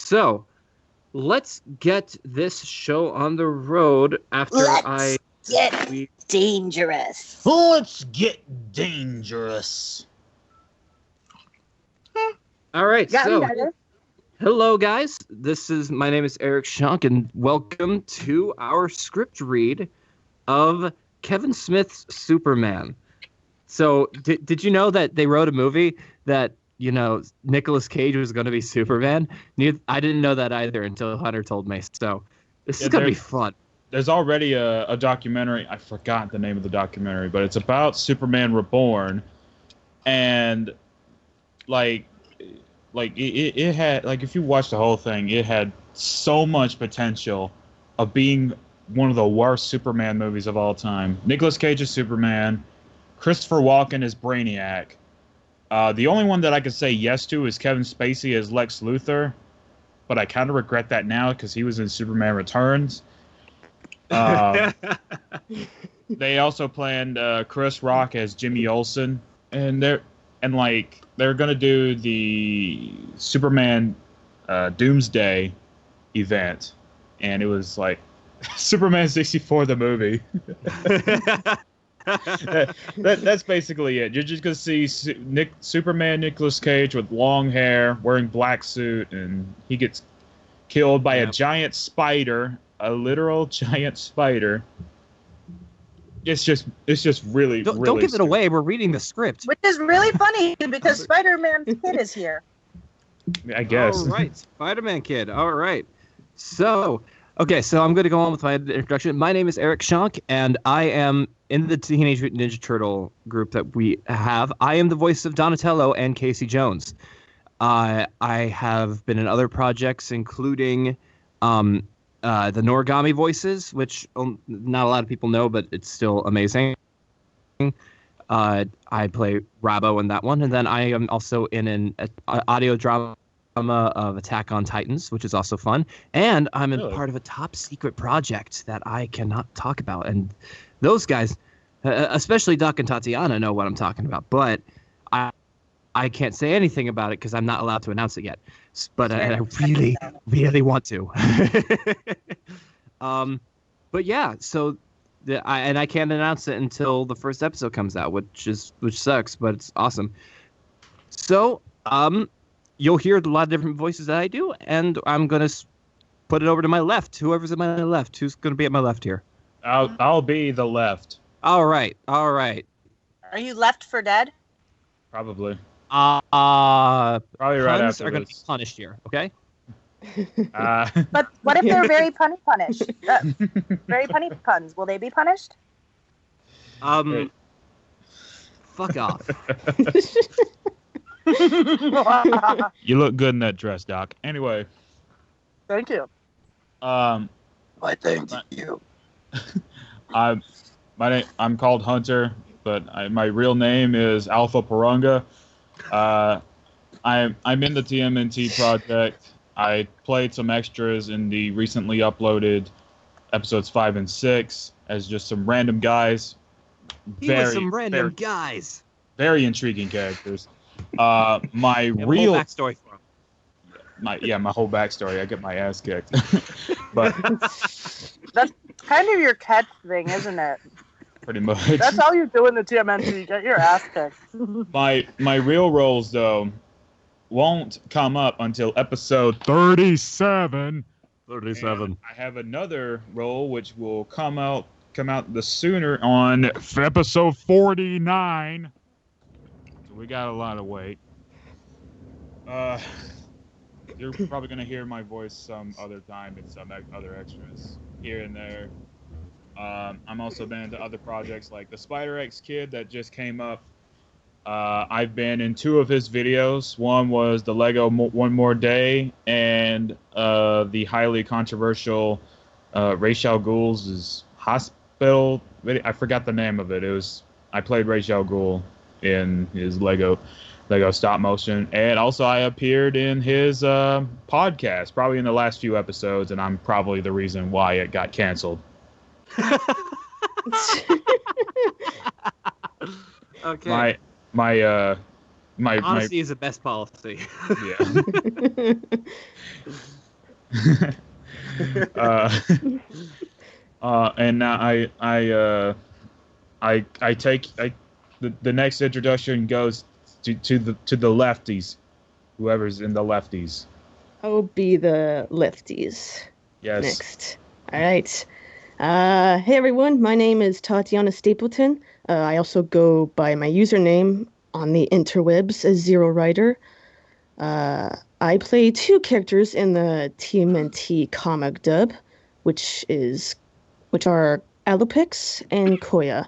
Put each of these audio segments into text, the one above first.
So, let's get this show on the road after Let's get dangerous. Let's get dangerous. All right, so Better. hello guys. My name is Eric Schunk, and welcome to our script read of Kevin Smith's Superman. So, did you know that they wrote a movie that, you know, Nicolas Cage was going to be Superman? I didn't know that either until Hunter told me. So, this is going to be fun. There's already a documentary. I forgot the name of the documentary, but it's about Superman Reborn, and it had, like, if you watch the whole thing, it had so much potential of being one of the worst Superman movies of all time. Nicolas Cage is Superman. Christopher Walken is Brainiac. The only one that I could say yes to is Kevin Spacey as Lex Luthor, but I kind of regret that now because he was in Superman Returns. They also planned Chris Rock as Jimmy Olsen, and they're gonna do the Superman Doomsday event, and it was like Superman 64 the movie. That's basically it. You're just gonna see Superman Nicolas Cage with long hair, wearing black suit, and he gets killed by a giant spider, a literal giant spider. It's just really Don't really give it stupid. away. We're reading the script. Which is really funny because Spider-Man's kid is here. I guess. All right, Spider-Man kid. All right. So I'm going to go on with my introduction. My name is Eric Schonk, and I am in the Teenage Mutant Ninja Turtle group that we have. I am the voice of Donatello and Casey Jones. I have been in other projects, including the Noragami voices, which not a lot of people know, but it's still amazing. I play Rabo in that one, and then I am also in an audio drama of Attack on Titans, which is also fun, and I'm in part of a top secret project that I cannot talk about, and those guys, especially Doc and Tatiana, know what I'm talking about, but I can't say anything about it because I'm not allowed to announce it yet, but I really, really want to. But yeah, so I can't announce it until the first episode comes out, which sucks, but it's awesome. So you'll hear a lot of different voices that I do, and I'm gonna put it over to my left. Whoever's at my left, who's gonna be at my left here? I'll be the left. All right. Are you left for dead? Probably. Probably right puns after are going to this. be punished here, okay? But what if they're very punny punished? Very punny puns. Will they be punished? Fuck off. You look good in that dress, Doc. Anyway. Thank you. Why, thank you. I'm called Hunter, but my real name is Alpha Parunga. I'm in the TMNT project. I played some extras in the recently uploaded episodes 5 and 6 as just some random guys. Random guys. Very intriguing characters. My real whole backstory for him. My whole backstory. I get my ass kicked. But that's kind of your catch thing, isn't it? Pretty much. That's all you do in the TMNT. Get your ass kicked. My real roles though won't come up until episode 37. 37. And I have another role which will come out the sooner on episode 49. So we got a lot of wait. You're probably gonna hear my voice some other time in some other extras here and there. I'm also been into other projects like the Spider X Kid that just came up. I've been in 2 of his videos. One was the Lego One More Day, and the highly controversial Ra's al Ghul's Hospital. I forgot the name of it. I played Ra's al Ghul in his Lego stop motion, and also I appeared in his podcast, probably in the last few episodes, and I'm probably the reason why it got canceled. Okay. My honesty is the best policy. Yeah. And now the next introduction goes to the lefties, whoever's in the lefties. I'll be the lefties. Yes. Next. All right. Hey everyone, my name is Tatiana Stapleton. I also go by my username on the interwebs as Zero Rider. I play two characters in the TMNT comic dub, which are Alopix and Koya.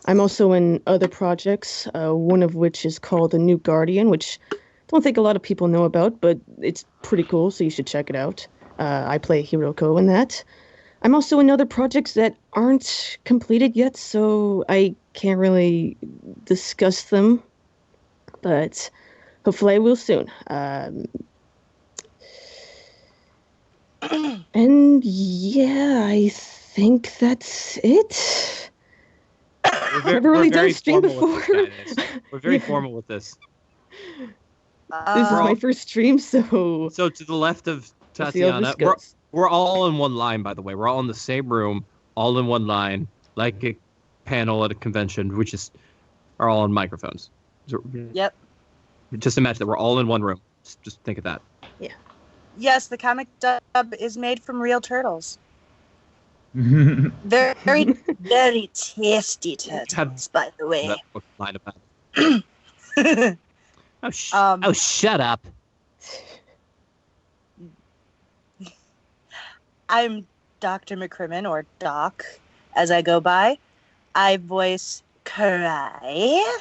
I'm also in other projects, one of which is called The New Guardian, which I don't think a lot of people know about, but it's pretty cool, so you should check it out. I play Hiroko in that. I'm also in other projects that aren't completed yet, so I can't really discuss them, but hopefully I will soon. And yeah, I think that's it. I've never really done a stream before. We're very formal with this. This is my first stream, so... So to the left of Tatiana, we're all in one line, by the way. We're all in the same room, all in one line, like a panel at a convention, which are all on microphones. So, Yep. Just imagine that we're all in one room. Just think of that. Yeah. Yes, the comic dub is made from real turtles. Very, very tasty turtles, by the way. Line of oh, shut up. I'm Dr. McCrimmon, or Doc, as I go by. I voice Cry.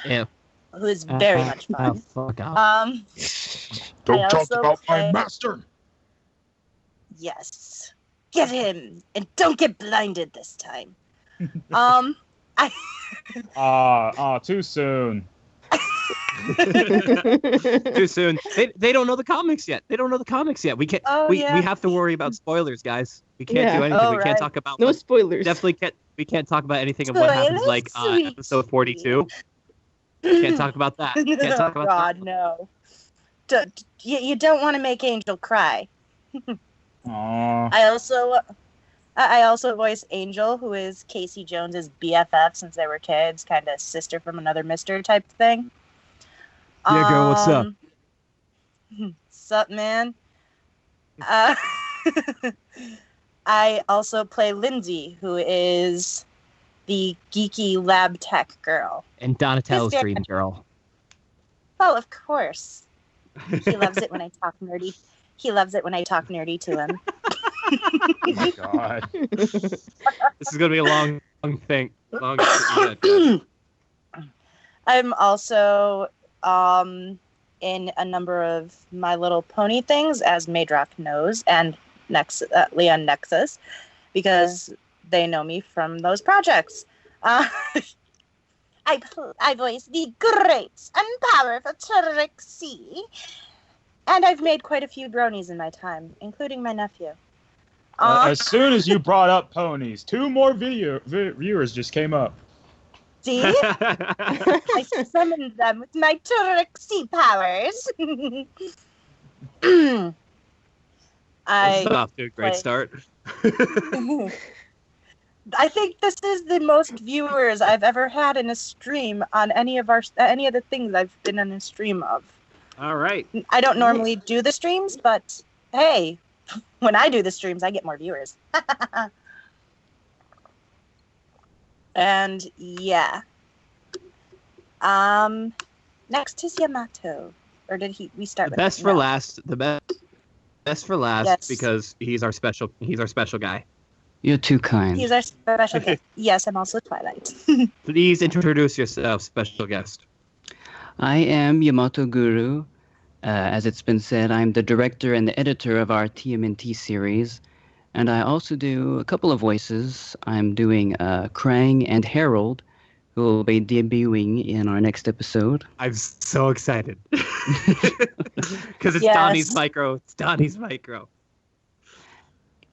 Yeah. Who is very much fun. Oh, fuck off. Don't talk about my master. Yes. Get him, and don't get blinded this time. Too soon. Too soon. They don't know the comics yet. We can't. We have to worry about spoilers, guys. We can't do anything. We can't talk about no spoilers. Definitely can't. We can't talk about anything of what happens, like episode 42. Can't talk about that. Can't talk about God, no. You don't want to make Angel cry. Aww. I also voice Angel, who is Casey Jones's BFF since they were kids, kind of sister from another mister type thing. Yeah, girl, what's up? Sup, man? I also play Lindsay, who is the geeky lab tech girl. And Donatello's dream girl. Well, of course. He loves it when I talk nerdy. He loves it when I talk nerdy to him. Oh my god. This is going to be a long thing. I'm also in a number of My Little Pony things, as Madrock knows, and Leon Nexus, because they know me from those projects. I voice the great and powerful Trixie, and I've made quite a few bronies in my time, including my nephew. As soon as you brought up ponies, 2 more viewers just came up. See? I summoned them with my Trixie powers. That's off to a great start. I think this is the most viewers I've ever had in a stream on any of the things I've been in a stream of. All right. I don't normally do the streams, but hey, when I do the streams, I get more viewers. And yeah. Next is Yamato. Or did we start the with best for last? The best for last, yes. Because he's our special guy. You're too kind. He's our special guest. Yes, I'm also Twilight. Please introduce yourself, special guest. I am Yamato Guru. As it's been said, I'm the director and the editor of our TMNT series. And I also do a couple of voices. I'm doing Krang and Harold, who will be debuting in our next episode. I'm so excited. Because it's Yes. Donnie's micro. It's Donnie's micro.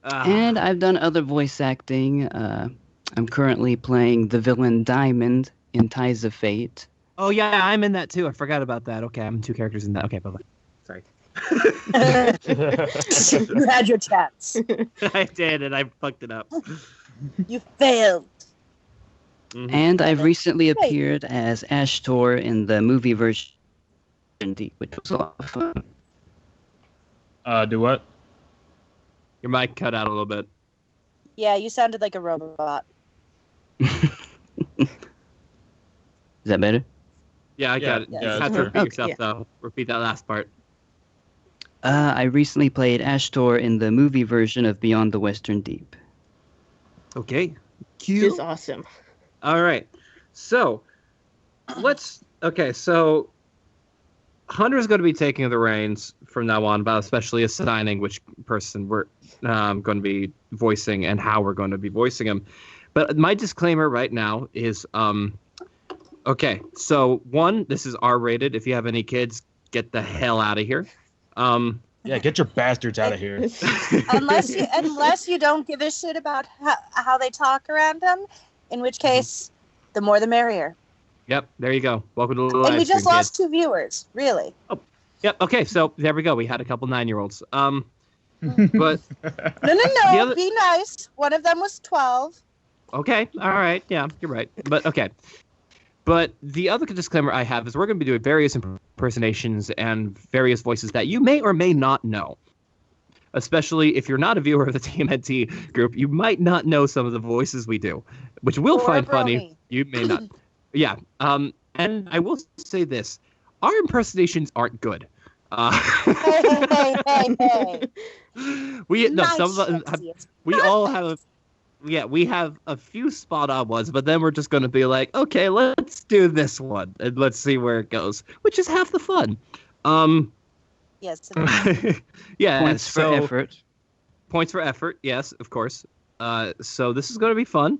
And I've done other voice acting. I'm currently playing the villain Diamond in Ties of Fate. Oh, yeah, I'm in that too. I forgot about that. Okay, I'm 2 characters in that. Okay, bye-bye. Sorry. You had your chance. I did, and I fucked it up. You failed. Mhm. And I've recently Wait. appeared as Ashtor in the movie version, which was a lot of fun. Do what? Your mic cut out a little bit. Yeah, you sounded like a robot. Is that better? Yeah, I got it. Yeah, You it's have to better. repeat Okay, yourself, yeah. though. Repeat that last part. I recently played Ashtor in the movie version of Beyond the Western Deep. Okay. Which is awesome. All right. So, so Hunter's going to be taking the reins from now on, about especially assigning which person we're going to be voicing and how we're going to be voicing him. But my disclaimer right now is, okay, so one, this is R-rated. If you have any kids, get the hell out of here. Yeah, get your bastards out of here. Unless you don't give a shit about how they talk around him, in which case, the more the merrier. Yep, there you go. Welcome to the And we live just stream, lost kids. 2 viewers, really. Yep, okay, so there we go. We had a couple 9-year-olds. But No, The other- be nice. One of them was 12. okay, all right, yeah, you're right. But okay. But the other disclaimer I have is we're going to be doing various impersonations and various voices that you may or may not know. Especially if you're not a viewer of the TMNT group, you might not know some of the voices we do, which we'll Or find a funny. brony. You may not. Yeah. And I will say this: our impersonations aren't good. Hey. We no, Nice, some of them Nancy. It's we all have. Yeah, we have a few spot on ones, but then we're just going to be like, okay, let's do this one and let's see where it goes, which is half the fun. Yes. Yeah, Points for effort. Points for effort, yes, of course. So this is going to be fun.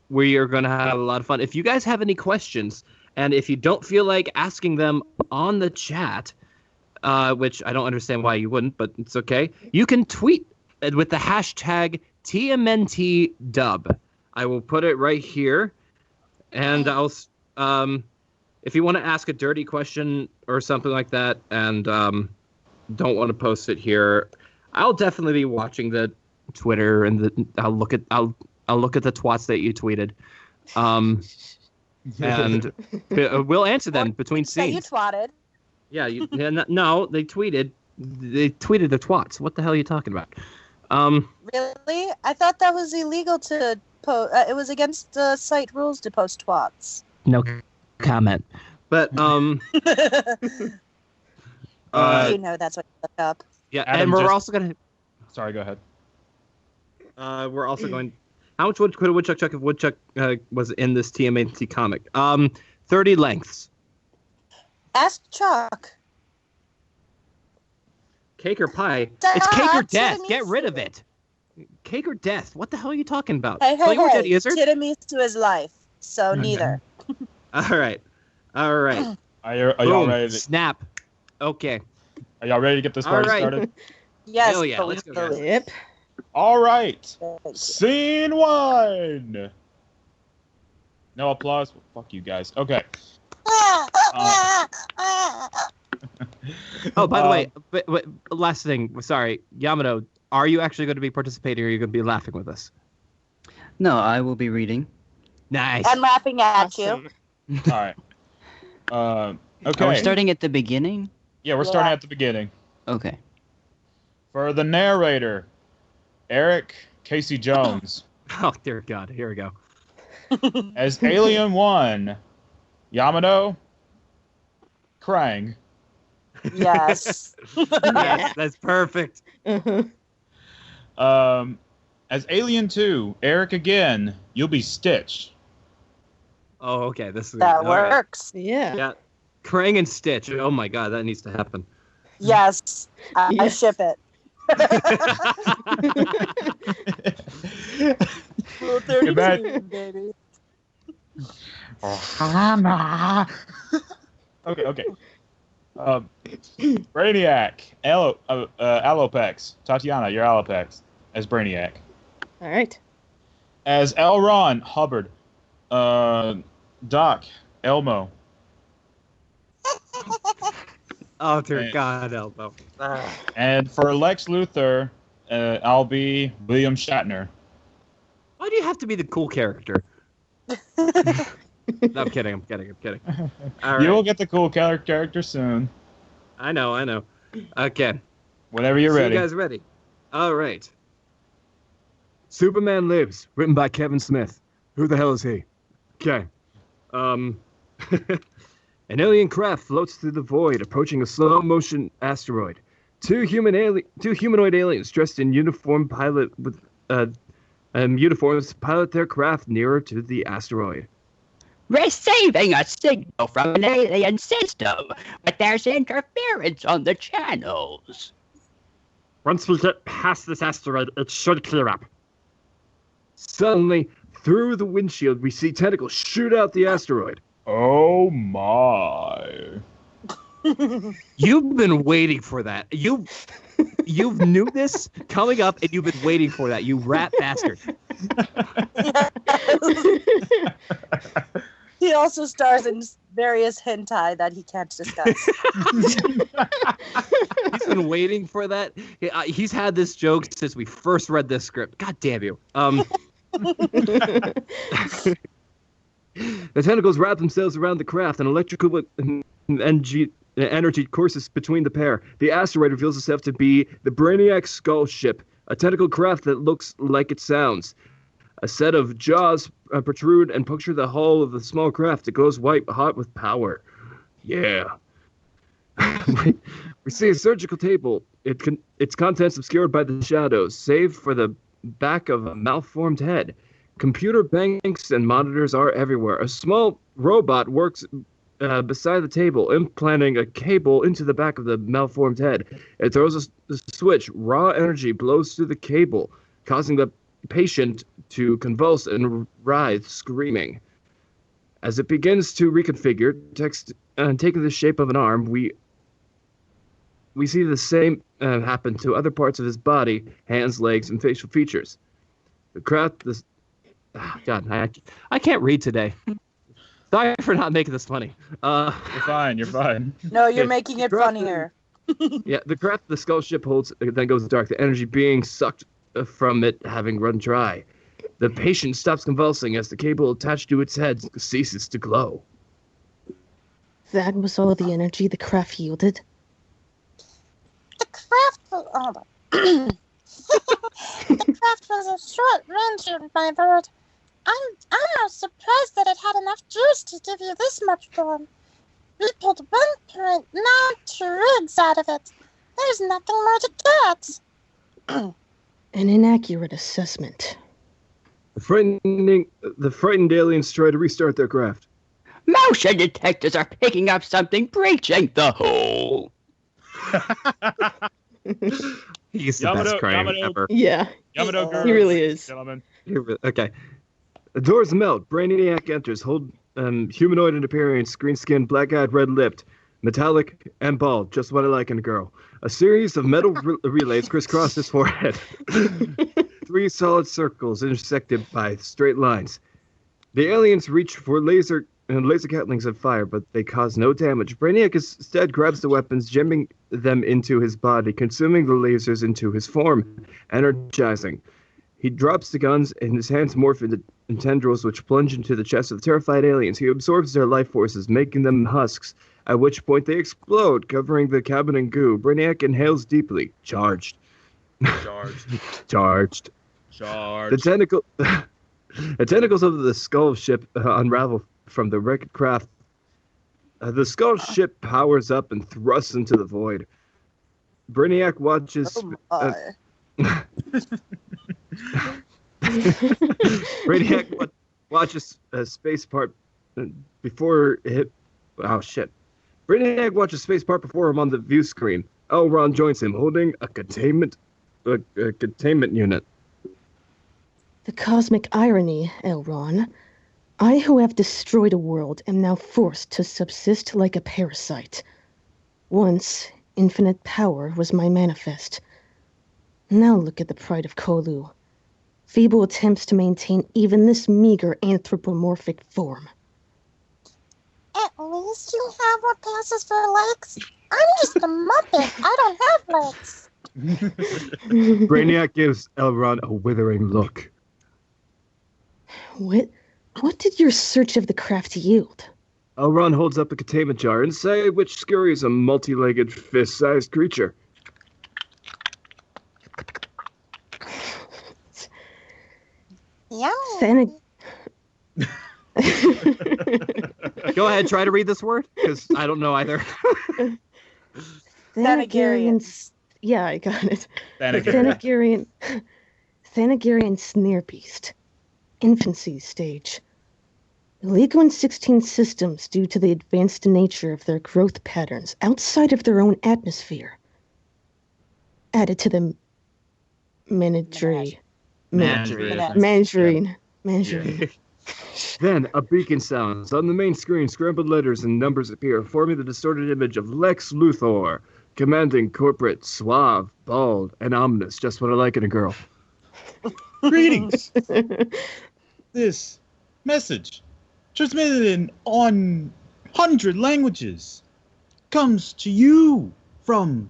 We are going to have a lot of fun. If you guys have any questions, and if you don't feel like asking them on the chat, which I don't understand why you wouldn't, but it's okay, you can tweet with the hashtag TMNT dub. I will put it right here, and I'll if you want to ask a dirty question or something like that, and don't want to post it here, I'll definitely be watching the Twitter and I'll look at the twats that you tweeted, and we'll answer them between That you scenes. twatted. Yeah, no, they tweeted the twats. What the hell are you talking about? Really? I thought that was illegal to post. It was against site rules to post twats. No comment. But You know that's what you look up. yeah, Adam and we're just- also gonna Sorry, go ahead. we're also going. How much could a woodchuck chuck if woodchuck was in this TMNT comic? 30 lengths. Ask Chuck. Cake or pie? Stop, It's cake or death. tiramisu. Get rid of it. Cake or death? What the hell are you talking about? Hey, Play or Dead Izzard? Tiramisu is life, so neither. All right. Are y'all Boom. ready? Snap. Okay. Are y'all ready to get this All party right. started? Yes. Hell yeah, let's go, guys. Yep. All right. please. Scene 1. No applause. Fuck you guys. Okay. Oh, by the way, but last thing. Sorry, Yamato. Are you actually going to be participating, or are you going to be laughing with us? No, I will be reading. Nice. I'm laughing at you. Awesome. All right. Okay. Are we starting at the beginning? Yeah, we're starting Yeah. at the beginning. Okay. For the narrator, Eric Casey Jones. Oh dear God. Here we go. As Alien 1, Yamato Krang. Yes. Yes, that's perfect. Uh-huh. As Alien 2, Eric again, you'll be Stitch. Oh, okay. This is That all right. works. Yeah. Yeah. Krang and Stitch. Oh my God, that needs to happen. Yes. I Yes. ship it. Rule 32, Imagine- baby. Okay. Brainiac, Alopex. Tatiana, you're Alopex as Brainiac. All right. As L. Ron Hubbard, Doc, Elmo. Oh, dear God, Elbow. And for Lex Luthor, I'll be William Shatner. Why do you have to be the cool character? No, I'm kidding. All You right. will get the cool character soon. I know. Okay. Whenever you're ready. You guys ready? All right. Superman Lives, written by Kevin Smith. Who the hell is he? Okay. An alien craft floats through the void, approaching a slow-motion asteroid. Two humanoid aliens dressed in uniforms pilot their craft nearer to the asteroid. Receiving a signal from an alien system, but there's interference on the channels. Once we get past this asteroid, it should clear up. Suddenly, through the windshield, we see tentacles shoot out the asteroid. Oh my. You've been waiting for that. You knew this coming up, and you've been waiting for that, you rat bastard. He also stars in various hentai that he can't discuss. He's been waiting for that. He's had this joke since we first read this script. God damn you. The tentacles wrap themselves around the craft, and electrical energy courses between the pair. The asteroid reveals itself to be the Brainiac Skull Ship, a tentacle craft that looks like it sounds. A set of jaws protrude and puncture the hull of the small craft. It glows white hot with power. Yeah. We see a surgical table. Its contents obscured by the shadows, save for the back of a malformed head. Computer banks and monitors are everywhere. A small robot works beside the table, implanting a cable into the back of the malformed head. It throws a switch. Raw energy blows through the cable, causing the patient to convulse and writhe, screaming. As it begins to reconfigure, taking the shape of an arm, we see the same happen to other parts of his body, hands, legs, and facial features. The craft... God, I can't read today. Sorry for not making this funny. You're fine. No, you're making it funnier. Yeah, the craft the skull ship holds then goes dark, the energy being sucked from it having run dry. The patient stops convulsing as the cable attached to its head ceases to glow. That was all the energy the craft yielded. The craft was... the craft was a short-range, my lord. I'm almost surprised that it had enough juice to give you this much form. We pulled 1.92 rigs out of it. There's nothing more to get. An inaccurate assessment. The frightened aliens try to restart their craft. Motion detectors are picking up something breaching the hull. He's the best crime ever. Yeah, Yamato he really is. Gentlemen. Okay. The doors melt. Brainiac enters, humanoid in appearance, green skin, black-eyed, red-lipped, metallic, and bald, just what I like in a girl. A series of metal relays crisscross his forehead. 3 solid circles intersected by straight lines. The aliens reach for laser catlings of fire, but they cause no damage. Brainiac instead grabs the weapons, jamming them into his body, consuming the lasers into his form, energizing. He drops the guns, and his hands morph into tendrils which plunge into the chests of the terrified aliens. He absorbs their life forces, making them husks, at which point they explode, covering the cabin in goo. Brainiac inhales deeply. Charged. Charged. The tentacles of the skull ship unravel from the wrecked craft. The skull ship powers up and thrusts into the void. Brainiac watches... Brainiac watches a space part before it... Oh, shit. Brainiac watches space part before him on the view screen. Elron joins him, holding a containment unit. The cosmic irony, Elron. I who have destroyed a world am now forced to subsist like a parasite. Once, infinite power was my manifest. Now look at the pride of Kolu. Feeble attempts to maintain even this meager anthropomorphic form. At least you have what passes for legs. I'm just a Muppet. I don't have legs. Brainiac gives Elron a withering look. What did your search of the craft yield? Elron holds up a containment jar, inside which scurries a multi-legged, fist-sized creature. Yum. Santa... Go ahead, try to read this word, because I don't know either. Thanagarian. Yeah, I got it. Thanagarian. Thanagarian snare beast. Infancy stage. Illegal in 16 systems due to the advanced nature of their growth patterns outside of their own atmosphere. Added to the menagerie. Menagerie. Then a beacon sounds. On the main screen, scrambled letters and numbers appear, forming the distorted image of Lex Luthor, commanding, corporate, suave, bald, and ominous. Just what I like in a girl. Greetings. This message, transmitted in 100 languages, comes to you from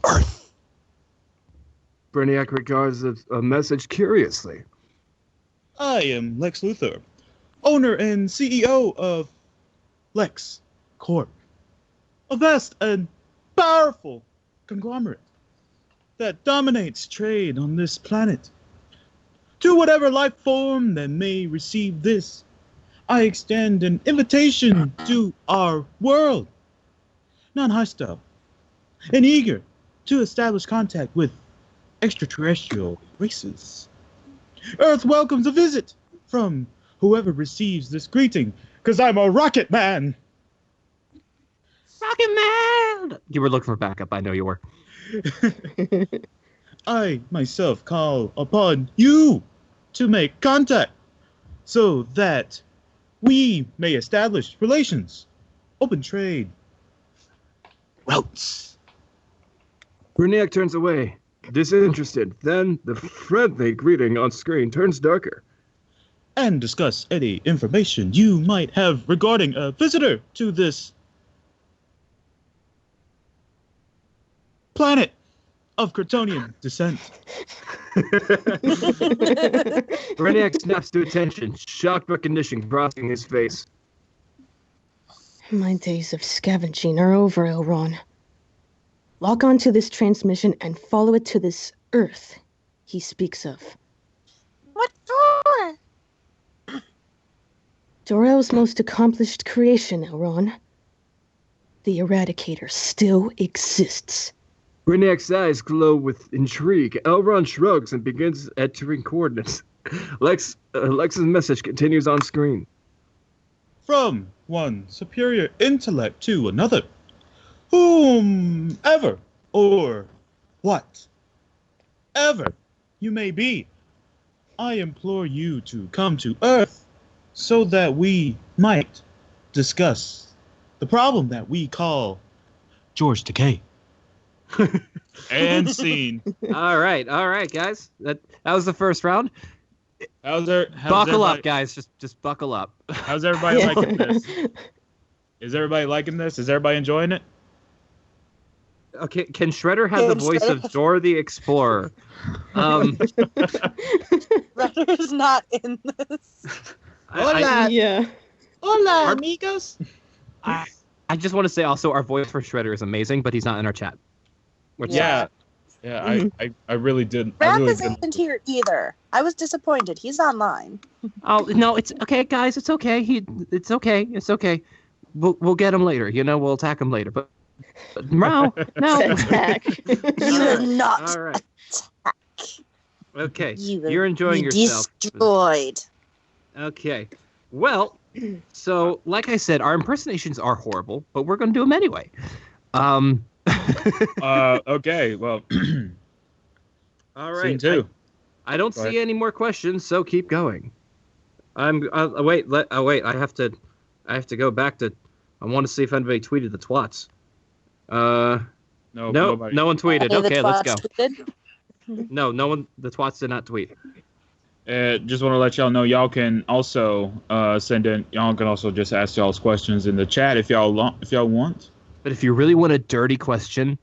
Earth. Brainiac regards a message curiously. I am Lex Luthor, owner and CEO of Lex Corp, a vast and powerful conglomerate that dominates trade on this planet. To whatever life form that may receive this, I extend an invitation to our world, non-hostile, and eager to establish contact with extraterrestrial races. Earth welcomes a visit from whoever receives this greeting, because I'm a rocket man. Rocket Man! You were looking for backup, I know you were. I myself call upon you to make contact so that we may establish relations, open trade, routes. Brainiac turns away, disinterested. Then the friendly greeting on screen turns darker. And discuss any information you might have regarding a visitor to this planet of Kryptonian descent. Brainiac snaps to attention, shocked recognition crossing his face. My days of scavenging are over, Elron. Log on to this transmission and follow it to this Earth he speaks of. What for? Jor-El's most accomplished creation, Elron. The Eradicator still exists. Brainiac's eyes glow with intrigue. Elron shrugs and begins entering coordinates. Lex's message continues on screen. From one superior intellect to another, whomever or whatever you may be, I implore you to come to Earth so that we might discuss the problem that we call George Takei. And scene. All right, guys. That was the first round. Buckle up, guys. Just buckle up. How's everybody liking this? Is everybody liking this? Is everybody enjoying it? Okay, can Shredder have the voice of Dora the Explorer? Shredder's not in this. Yeah. Hola, amigos. I just want to say also our voice for Shredder is amazing, but he's not in our chat. Yeah. I really didn't. Raph isn't here either. I was disappointed. He's online. Oh no, it's okay, guys. It's okay. It's okay. We'll get him later. We'll attack him later. But no. Attack. You're not. All right. Attack. Okay. You will You're enjoying be yourself. Destroyed. Okay. Well, so like I said, our impersonations are horrible, but we're going to do them anyway. Okay. Well. All right. Scene two. I don't see any more questions, so keep going. Wait. I have to go back to. I want to see if anybody tweeted the twats. No one tweeted. Okay, let's go. No one. The twats did not tweet. Just want to let y'all know, y'all can also send in. Y'all can also just ask y'all's questions in the chat if y'all want. But if you really want a dirty question,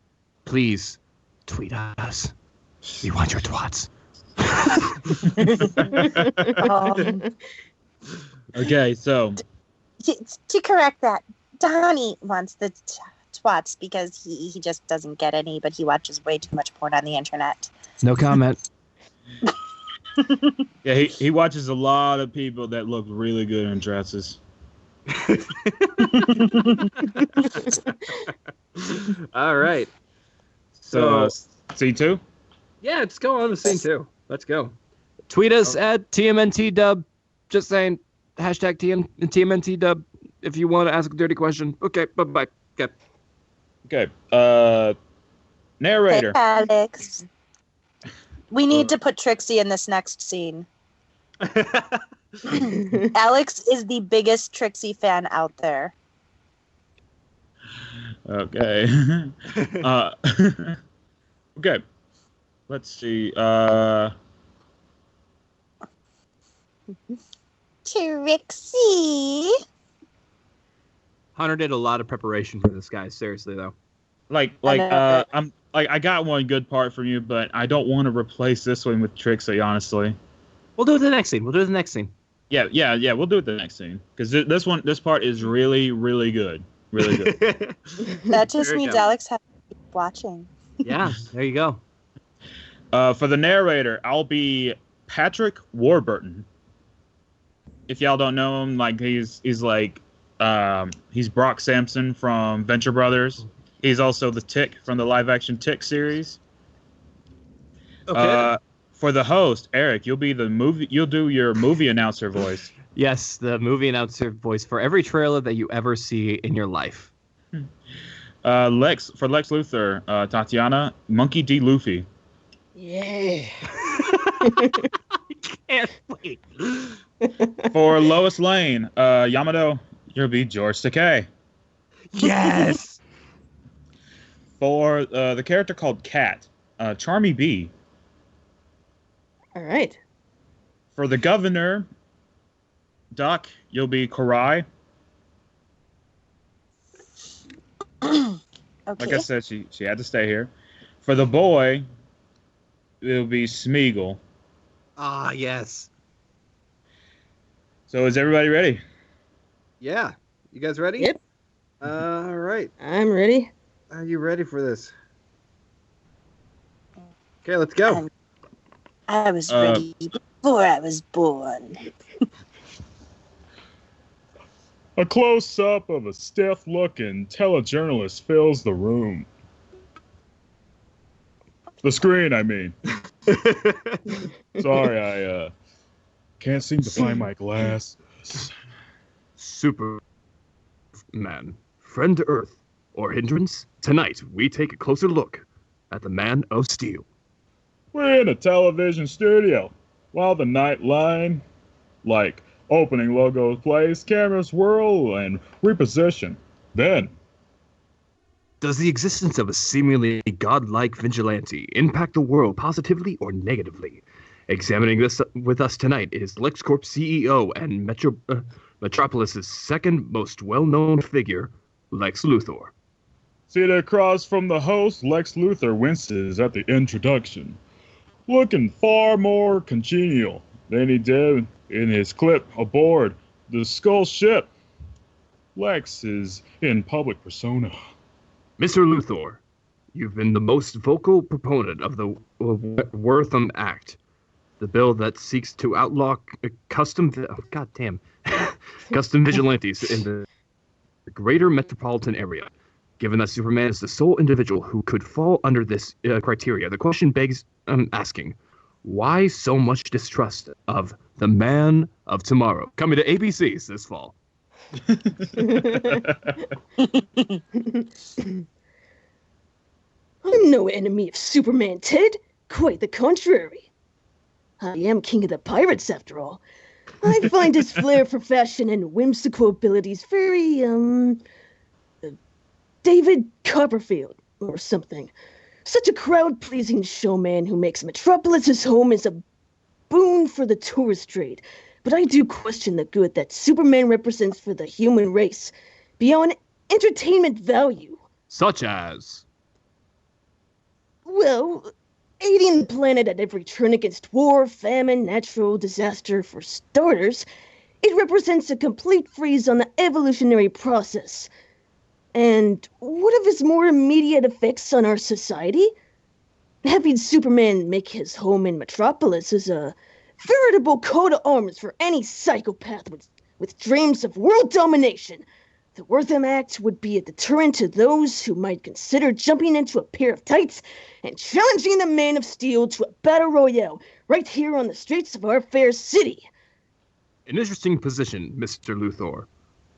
please tweet us. We want your twats. Okay, so To correct that, Donnie wants the twats because he just doesn't get any, but he watches way too much porn on the internet. No comment. yeah, he watches a lot of people that look really good in dresses. All right. So C2? Yeah, let's go on the scene too. Let's go. Tweet us at TMNT Dub. Just saying, hashtag TMNT Dub if you want to ask a dirty question. Okay, bye-bye. Okay. Okay. Narrator. Hey, Alex. We need to put Trixie in this next scene. Alex is the biggest Trixie fan out there. Okay. Okay. Let's see. Trixie. Hunter did a lot of preparation for this guy. Seriously, though. I got one good part from you, but I don't want to replace this one with Trixie, honestly. We'll do it the next scene. We'll do it the next scene. Yeah. We'll do it the next scene because this part is really, really good. Really good. That just means Alex has to keep watching. Yeah, there you go. For the narrator, I'll be Patrick Warburton. If y'all don't know him, like he's Brock Sampson from Venture Brothers. He's also the Tick from the live-action Tick series. Okay. For the host, Eric, you'll do your movie announcer voice. Yes, the movie announcer voice for every trailer that you ever see in your life. Lex Luthor, Tatiana, Monkey D. Luffy. Yeah. I can't wait. For Lois Lane, Yamato, you'll be George Takei. Yes. For the character called Cat, Charmy B. All right. For the governor, Doc, you'll be Karai. Okay. Like I said, she had to stay here. For the boy, it'll be Smeagol. Ah, yes. So is everybody ready? Yeah. You guys ready? Yep. All right. I'm ready. Are you ready for this? Okay, let's go. I was ready before I was born. A close-up of a stiff-looking telejournalist fills the room. The screen, I mean. Sorry, I can't seem to find my glasses. Superman, friend to Earth, or hindrance? Tonight, we take a closer look at the Man of Steel. We're in a television studio. While the night line, like opening logo plays, cameras whirl and reposition. Then, does the existence of a seemingly godlike vigilante impact the world positively or negatively? Examining this with us tonight is LexCorp CEO and Metropolis's second most well-known figure, Lex Luthor. seated across from the host, Lex Luthor winces at the introduction, looking far more congenial than he did in his clip aboard the Skull ship. Lex is in public persona. Mr. Luthor, you've been the most vocal proponent of the Wortham Act, the bill that seeks to outlaw custom vigilantes in the greater metropolitan area. Given that Superman is the sole individual who could fall under this criteria, the question begs asking, why so much distrust of the Man of Tomorrow? Coming to ABCs this fall. I'm no enemy of Superman, Ted. Quite the contrary. I am king of the pirates, after all. I find his flair for fashion and whimsical abilities very, David Copperfield, or something. Such a crowd-pleasing showman who makes Metropolis his home is a boon for the tourist trade. But I do question the good that Superman represents for the human race. Beyond entertainment value, Such as? Well, aiding the planet at every turn against war, famine, natural disaster, for starters, it represents a complete freeze on the evolutionary process. And what of its more immediate effects on our society? Having Superman make his home in Metropolis is a veritable coat of arms for any psychopath with dreams of world domination. The Wortham Act would be a deterrent to those who might consider jumping into a pair of tights and challenging the Man of Steel to a battle royale right here on the streets of our fair city. An interesting position, Mr. Luthor,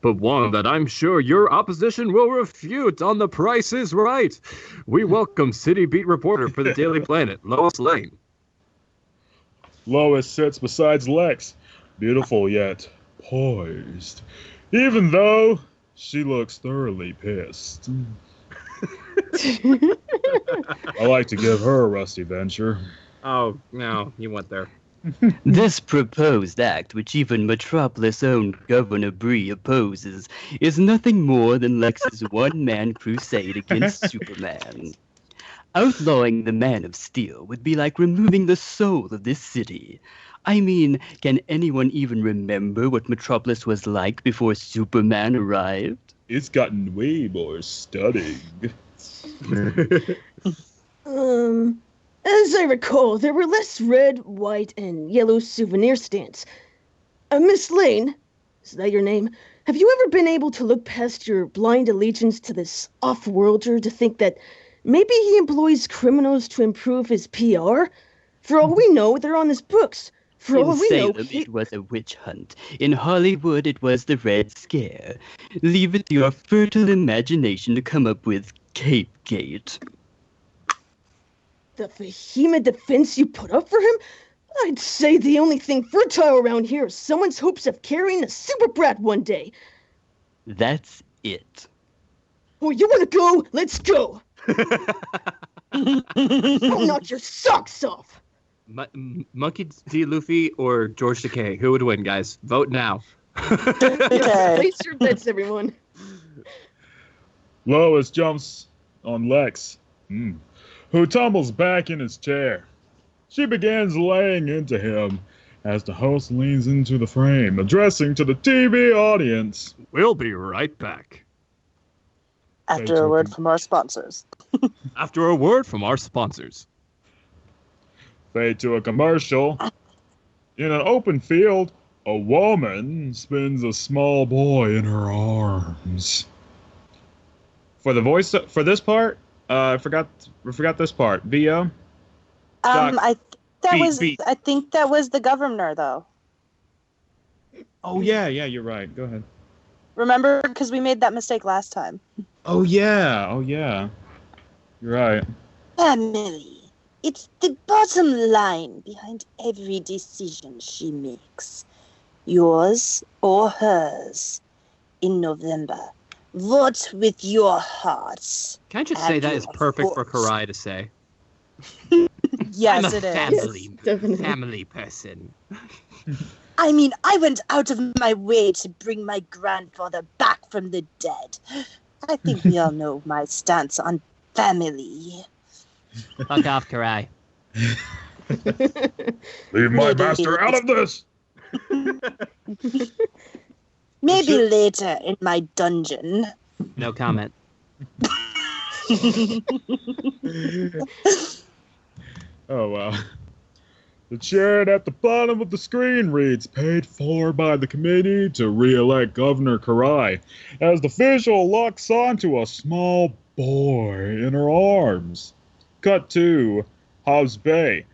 but one that I'm sure your opposition will refute on The Price is Right. We welcome City Beat reporter for the Daily Planet, Lois Lane. Lois sits beside Lex, beautiful yet poised, even though she looks thoroughly pissed. I like to give her a rusty venture. Oh, no, you went there. This proposed act, which even Metropolis-owned Governor Bree opposes, is nothing more than Lex's one-man crusade against Superman. Outlawing the Man of Steel would be like removing the soul of this city. I mean, can anyone even remember what Metropolis was like before Superman arrived? It's gotten way more stunning. As I recall, there were less red, white, and yellow souvenir stands. Miss Lane, is that your name? Have you ever been able to look past your blind allegiance to this off-worlder to think that maybe he employs criminals to improve his PR? For all we know, they're on his books. For all In we know, Salem, it was a witch hunt. In Hollywood, it was the Red Scare. Leave it to your fertile imagination to come up with Cape Gate. the vehement defense you put up for him? I'd say the only thing fertile around here is someone's hopes of carrying a super brat one day. That's it. Oh, you want to go? Let's go. I'll knock your socks off. Monkey D. Luffy or George Takei? Who would win, guys? Vote now. Place your bets, everyone. Lois jumps on Lex, who tumbles back in his chair. She begins laying into him as the host leans into the frame, addressing to the TV audience. We'll be right back. After a word from our sponsors. After a word from our sponsors. Fade to a commercial. In an open field, a woman spins a small boy in her arms. For the voice for this part, I forgot this part. VO. I think that was the governor, though. Oh yeah, you're right. Go ahead. Remember, because we made that mistake last time. Oh yeah. You're right. Family. It's the bottom line behind every decision she makes. Yours or hers. In November. Vote with your hearts. Can I just say that is perfect for Karai to say? Yes, I'm a it is. family person. I mean, I went out of my way to bring my grandfather back from the dead. I think we all know my stance on family. Fuck off, Karai. Leave my master out of this! Maybe later in my dungeon. No comment. Oh, wow. The chart at the bottom of the screen reads, paid for by the committee to re-elect Governor Karai, as the visual locks onto a small boy in her arms. Cut to Hobbs Bay.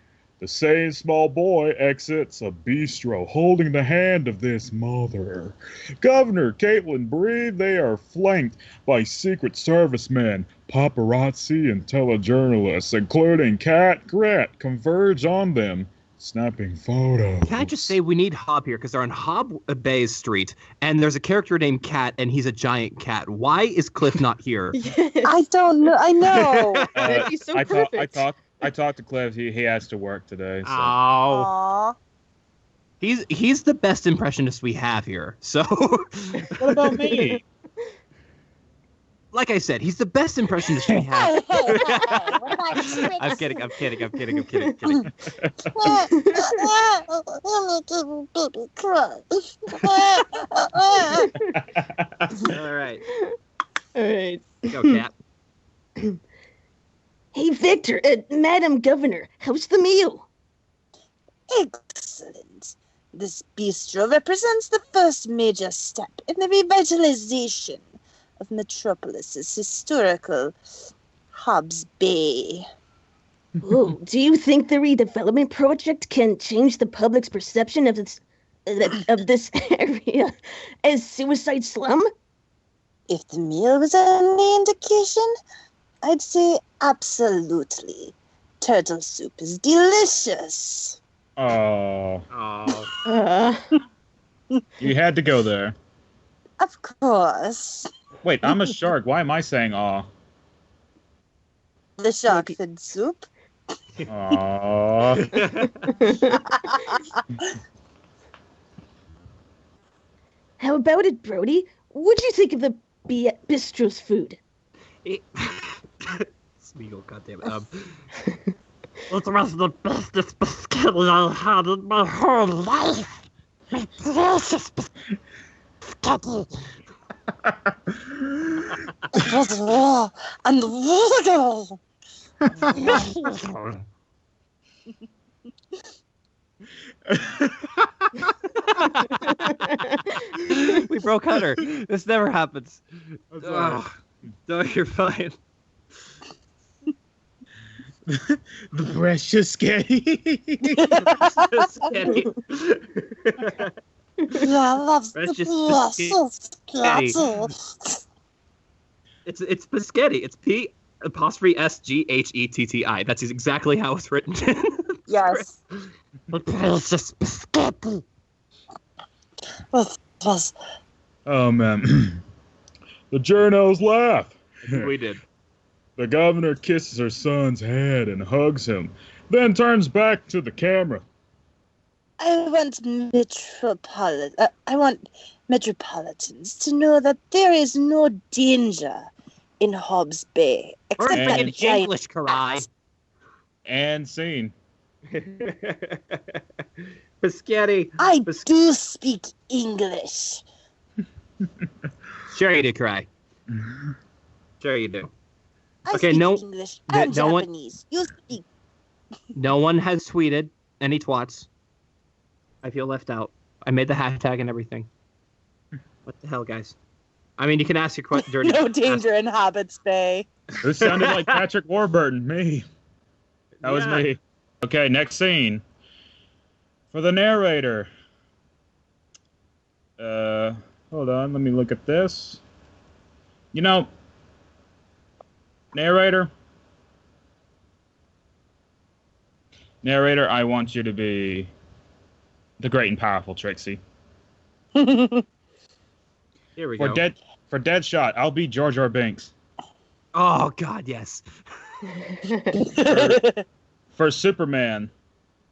The same small boy exits a bistro holding the hand of this mother. Governor Caitlin Bree, they are flanked by Secret Service men, paparazzi, and telejournalists, including Cat Gret, converge on them, snapping photos. Can I just say we need Hob here because they're on Hob Bay Street and there's a character named Cat and he's a giant cat. Why is Cliff not here? I don't know. I know. That'd be so perfect. I talked to Cliff. He has to work today. So. Oh. He's the best impressionist we have here. So What about me? Like I said, he's the best impressionist we have. Hey, what about Twix? I'm kidding. You're making baby cry. All right. All right. Go, Cat. Hey, Victor, Madam Governor, how's the meal? Excellent. This bistro represents the first major step in the revitalization of Metropolis's historical Hobbs Bay. Oh, do you think the redevelopment project can change the public's perception of this area as suicide slum? If the meal was any indication, I'd say absolutely. Turtle soup is delicious. Oh, Oh. you had to go there. Of course. Wait, I'm a shark. Why am I saying aw? The shark fin soup. Aw. How about it, Brody? What'd you think of the bistro's food? Smeagol, goddammit. It was the bestest biscotti I had in my whole life. My precious biscotti. It was raw and wonderful. We broke Hunter. This never happens. sorry. No, you're fine. The precious Sketty. I love the Precious precious biscotti. biscotti. It's Biscotti. It's P''SGHETTI. That's exactly how it's written. Yes. The precious biscotti. It was Oh man. The journos laugh. We did. The governor kisses her son's head and hugs him, then turns back to the camera. I want metropolitans to know that there is no danger in Hobbs Bay except Learn for And- freaking English, Karai. And scene. Biscotti. I do speak English. Sure you do, Karai. Sure you do. I Okay, speak no- English and no one- Japanese. You speak. No one has tweeted any twats. I feel left out. I made the hashtag and everything. What the hell, guys? I mean, you can ask your question. No danger in Hobbs Bay. This sounded like Patrick Warburton. Me. That was Yeah. me. Okay, next scene. For the narrator. Hold on. Let me look at this. You know, narrator, I want you to be the great and powerful Trixie. Here we For go. Deadshot, I'll be Jar Jar Binks. Oh God, yes. For Superman,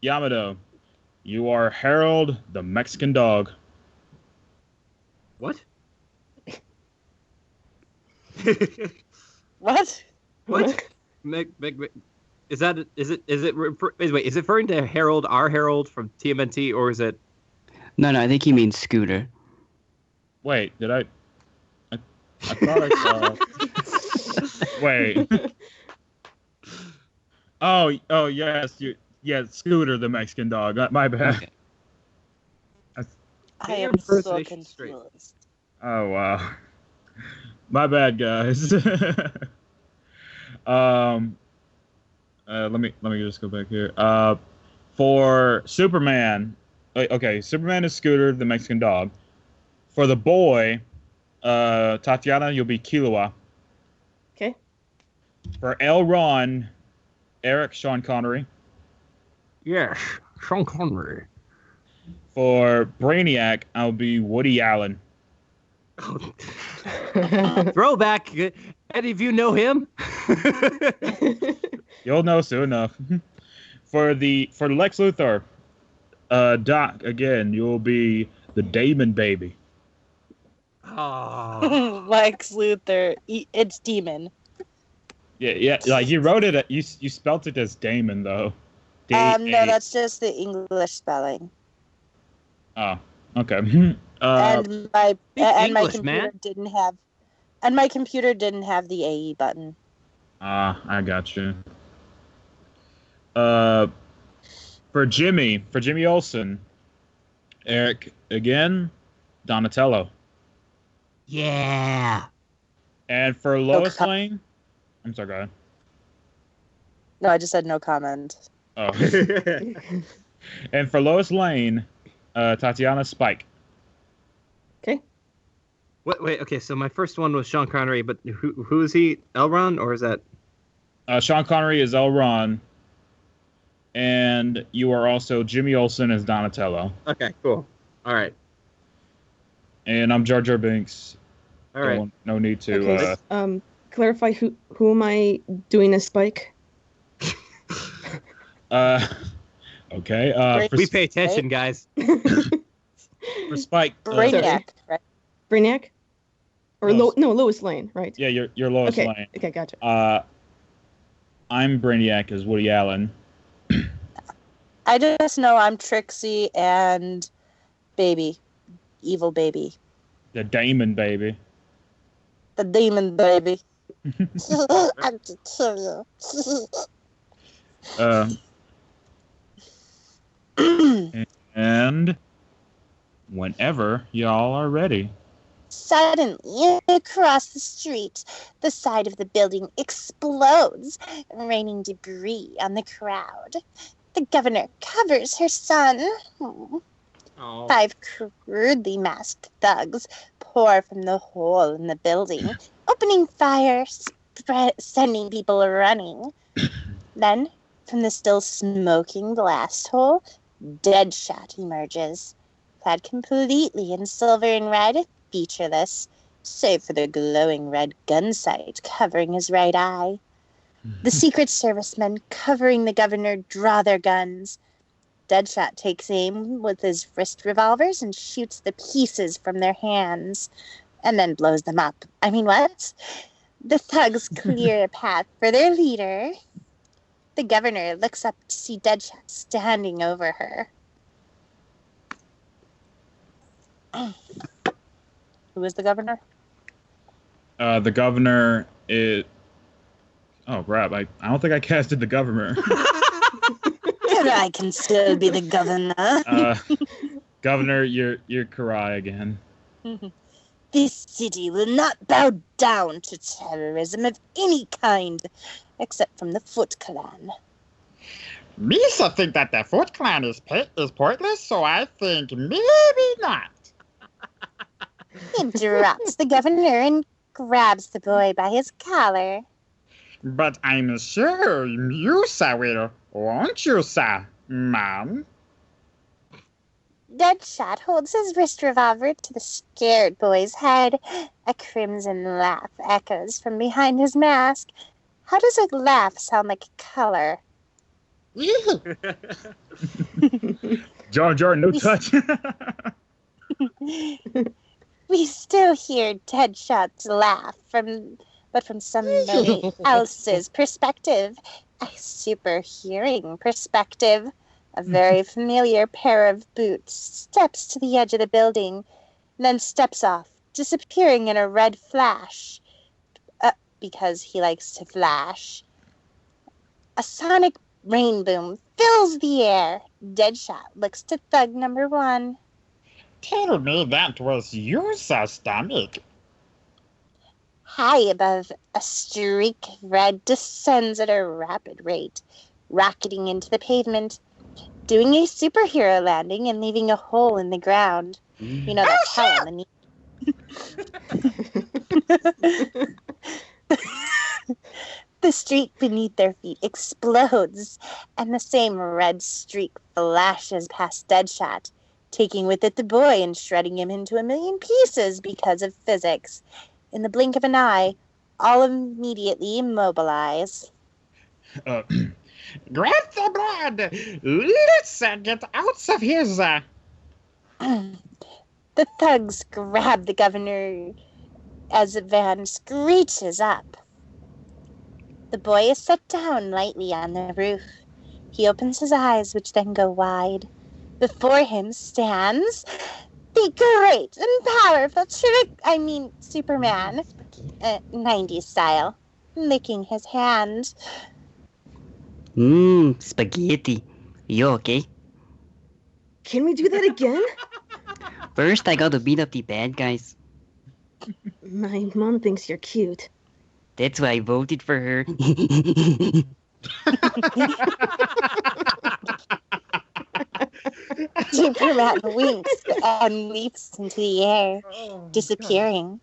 Yamato, you are Harold the Mexican Dog. What? What? What? Is it referring to Harold, our Harold from TMNT, or is it? No, I think he means Scooter. Wait, did I thought I saw. Wait. Oh yes, Scooter the Mexican Dog. My bad. Okay. I Get your am so impersonation straight. confused. Oh wow. My bad, guys. Let me just go back here. For Superman, okay, Superman is Scooter the Mexican Dog. For the boy, Tatiana, you'll be Killua. Okay. For Elron, Eric Sean Connery. Yes, Sean Connery. For Brainiac, I'll be Woody Allen. Throwback. Any of you know him? You'll know soon enough. For Lex Luthor, Doc, again, you'll be the Damon baby. Oh. Lex Luthor. It's demon. Yeah. Like you wrote it. You spelt it as Damon though. No, that's just the English spelling. Oh, okay. And my English, computer man. didn't have. And my computer didn't have the AE button. I got you. For Jimmy Olsen, Eric again, Donatello. Yeah. And for Lois Lane, I'm sorry, go ahead. No, I just said no comment. Oh. And for Lois Lane, Tatiana Spike. Okay. Wait. Okay. So my first one was Sean Connery, but who is he? Elron, or is that? Sean Connery is Elron, and you are also Jimmy Olsen as Donatello. Okay. Cool. All right. And I'm Jar Jar Binks. All right. No need to. Okay. Clarify who am I doing as Spike? Okay. We pay attention, guys. For Spike. Brainiac, right? Brainiac? Or Lois Lane, right? Yeah, you're Lois Lane. Okay, gotcha. I'm Brainiac as Woody Allen. I just know I'm Trixie and Baby. Evil Baby. The Damon baby. The demon baby. I'm to kill you. And whenever y'all are ready. Suddenly, across the street, the side of the building explodes, raining debris on the crowd. The governor covers her son. Oh. 5 crudely masked thugs pour from the hole in the building, opening fire, sending people running. Then, from the still smoking blast hole, Deadshot emerges, clad completely in silver and red, featureless, save for the glowing red gun sight covering his right eye. The Secret Servicemen covering the governor draw their guns. Deadshot takes aim with his wrist revolvers and shoots the pieces from their hands, and then blows them up. I mean, what? The thugs clear a path for their leader. The governor looks up to see Deadshot standing over her. Who is the governor? The governor is... Oh, crap. I don't think I casted the governor. And I can still be the governor. Governor, you're Karai again. This city will not bow down to terrorism of any kind, except from the Foot Clan. Misa think that the Foot Clan is pointless, so I think maybe not. He drops the governor and grabs the boy by his collar. But I'm sure you, sir, will, won't you, sir, ma'am? Deadshot holds his wrist revolver to the scared boy's head. A crimson laugh echoes from behind his mask. How does a laugh sound like color? Jar Jar, no touch. We still hear Deadshot's laugh, but from somebody else's perspective. A super hearing perspective. A very familiar pair of boots steps to the edge of the building, then steps off, disappearing in a red flash. Because he likes to flash. A sonic rain boom fills the air. Deadshot looks to thug number 1. Tell me that was your stomach. High above, a streak of red descends at a rapid rate, rocketing into the pavement, doing a superhero landing and leaving a hole in the ground. You know that's hell in the knee. The streak beneath their feet explodes, and the same red streak flashes past Deadshot, taking with it the boy and shredding him into a million pieces because of physics. In the blink of an eye, all immediately immobilize. Grab the blood! Let's get out of here, sir! The thugs grab the governor as the van screeches up. The boy is set down lightly on the roof. He opens his eyes, which then go wide. Before him stands the great and powerful Superman, 90s style, licking his hand. Spaghetti. You okay? Can we do that again? First, I gotta beat up the bad guys. My mom thinks you're cute. That's why I voted for her. Superman winks and leaps into the air, disappearing.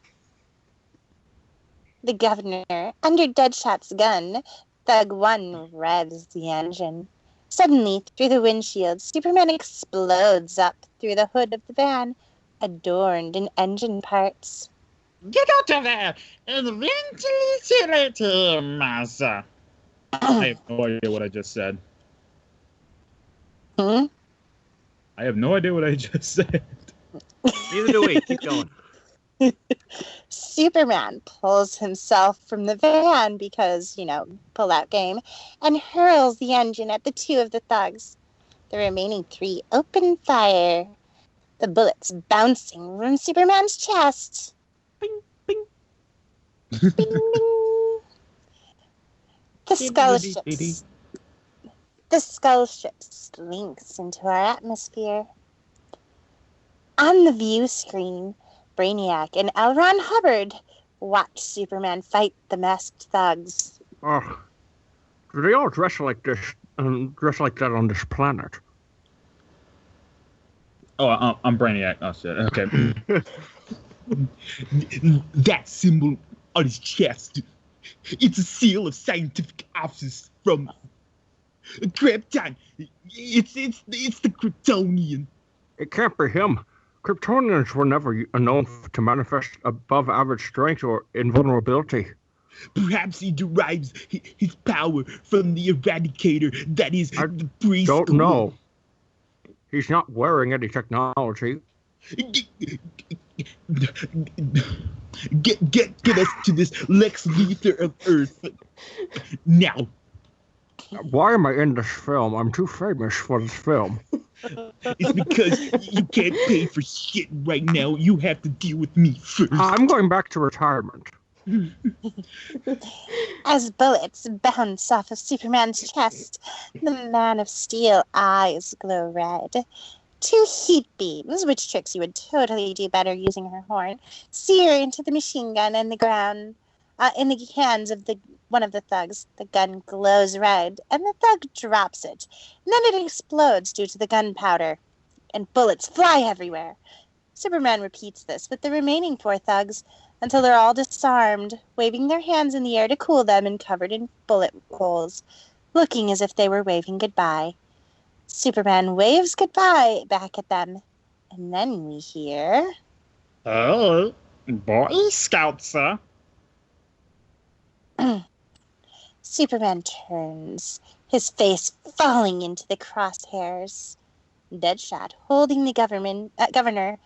The governor, under Deadshot's gun, Thug 1 revs the engine. Suddenly, through the windshield, Superman explodes up through the hood of the van, adorned in engine parts. Get out of there! Eventually, Massa. I have no idea what I just said. Hmm? I have no idea what I just said. Neither do we. Keep going. Superman pulls himself from the van because, pull-out game, and hurls the engine at the 2 of the thugs. The remaining 3 open fire, the bullets bouncing from Superman's chest. Bing, bing. Bing, bing. The skull ship slinks into our atmosphere. On the view screen, Brainiac and L. Ron Hubbard watch Superman fight the masked thugs. Do they all dress like this and dress like that on this planet? Oh, I'm Brainiac. Oh, shit. Okay. That symbol on his chest, it's a seal of scientific office from Krypton. It's the Kryptonian. It can't be him. Kryptonians were never known to manifest above average strength or invulnerability. Perhaps he derives his power from the Eradicator that is the priest. Don't know. He's not wearing any technology. Get us to this Lex Luthor of Earth now. Why am I in this film? I'm too famous for this film. It's because you can't pay for shit right now. You have to deal with me first. I'm going back to retirement. As bullets bounce off of Superman's chest, the Man of Steel eyes glow red. 2 heat beams, which Trixie would totally do better using her horn, sear into the machine gun and the ground. In the hands of one of the thugs, the gun glows red, and the thug drops it. And then it explodes due to the gunpowder, and bullets fly everywhere. Superman repeats this with the remaining 4 thugs until they're all disarmed, waving their hands in the air to cool them and covered in bullet holes, looking as if they were waving goodbye. Superman waves goodbye back at them, and then we hear... Oh, Boy Scout, sir. Superman turns, his face falling into the crosshairs. Deadshot, holding the governor,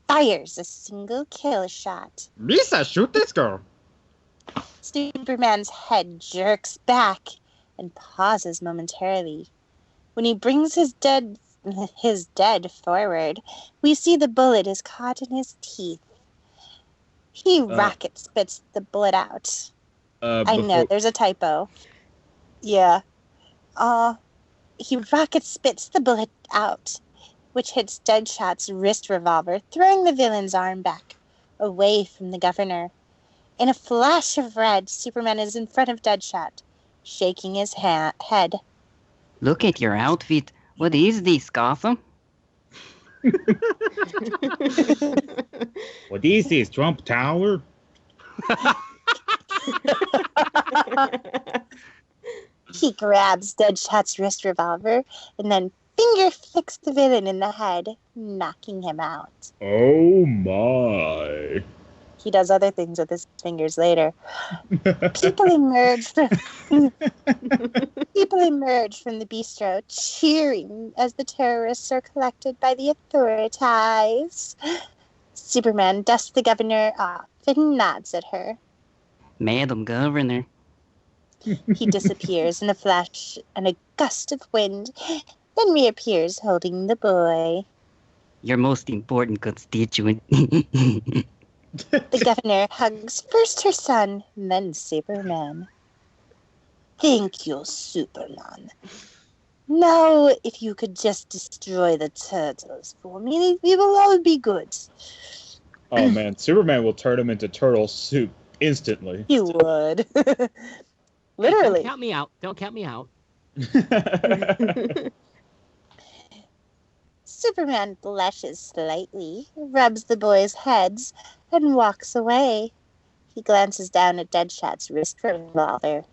fires a single kill shot. Lisa, shoot this girl. Superman's head jerks back and pauses momentarily. When he brings his dead forward, we see the bullet is caught in his teeth. He rocket spits the bullet out. I know, there's a typo. Yeah. He rocket spits the bullet out, which hits Deadshot's wrist revolver, throwing the villain's arm back, away from the governor. In a flash of red, Superman is in front of Deadshot, shaking his head. Look at your outfit. What is this, Gotham? What is this, Trump Tower? He grabs Deadshot's wrist revolver and then finger flicks the villain in the head, knocking him out. Oh my. He does other things with his fingers later. People emerge from the bistro, cheering as the terrorists are collected by the authorities. Superman dusts the governor off and nods at her. Madam Governor. He disappears in a flash and a gust of wind, then reappears holding the boy. Your most important constituent. The governor hugs first her son, then Superman. Thank you, Superman. Now, if you could just destroy the turtles for me, we will all be good. Oh man, Superman will turn him into turtle soup instantly. You would. Literally. Don't count me out. Don't count me out. Superman blushes slightly, rubs the boys' heads, and walks away. He glances down at Deadshot's wrist revolver.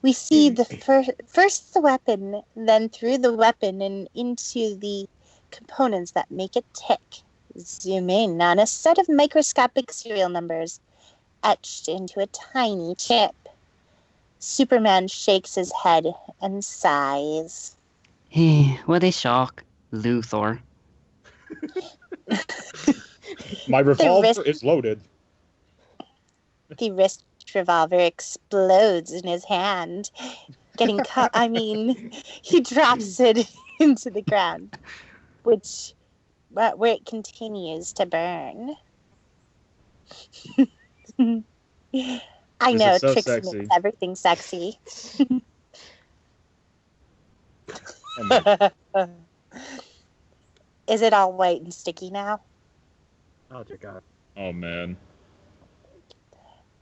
We see the first the weapon, then through the weapon and into the components that make it tick. Zoom in on a set of microscopic serial numbers etched into a tiny chip. Superman shakes his head and sighs. What a shock, Luthor. My revolver is loaded. The wrist revolver explodes in his hand, getting caught. I mean, he drops it into the ground, where it continues to burn. I know, so Trixie sexy. makes everything sexy. Is it all white and sticky now? Oh, dear God. Oh man.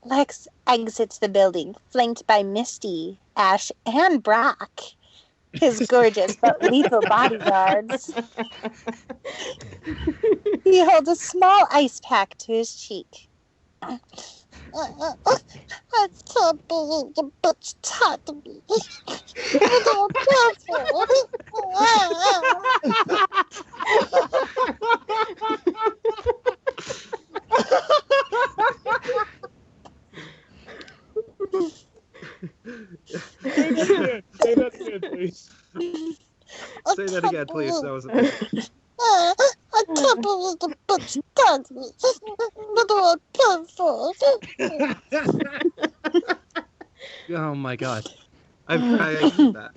Lex exits the building, flanked by Misty, Ash, and Brock, his gorgeous but lethal bodyguards. He holds a small ice pack to his cheek. I can't believe the bitch touched me. I'm Say that again, please. Say that again, please. That was I can't believe the bitch touched me. What do I pay for? Oh my God. I get that.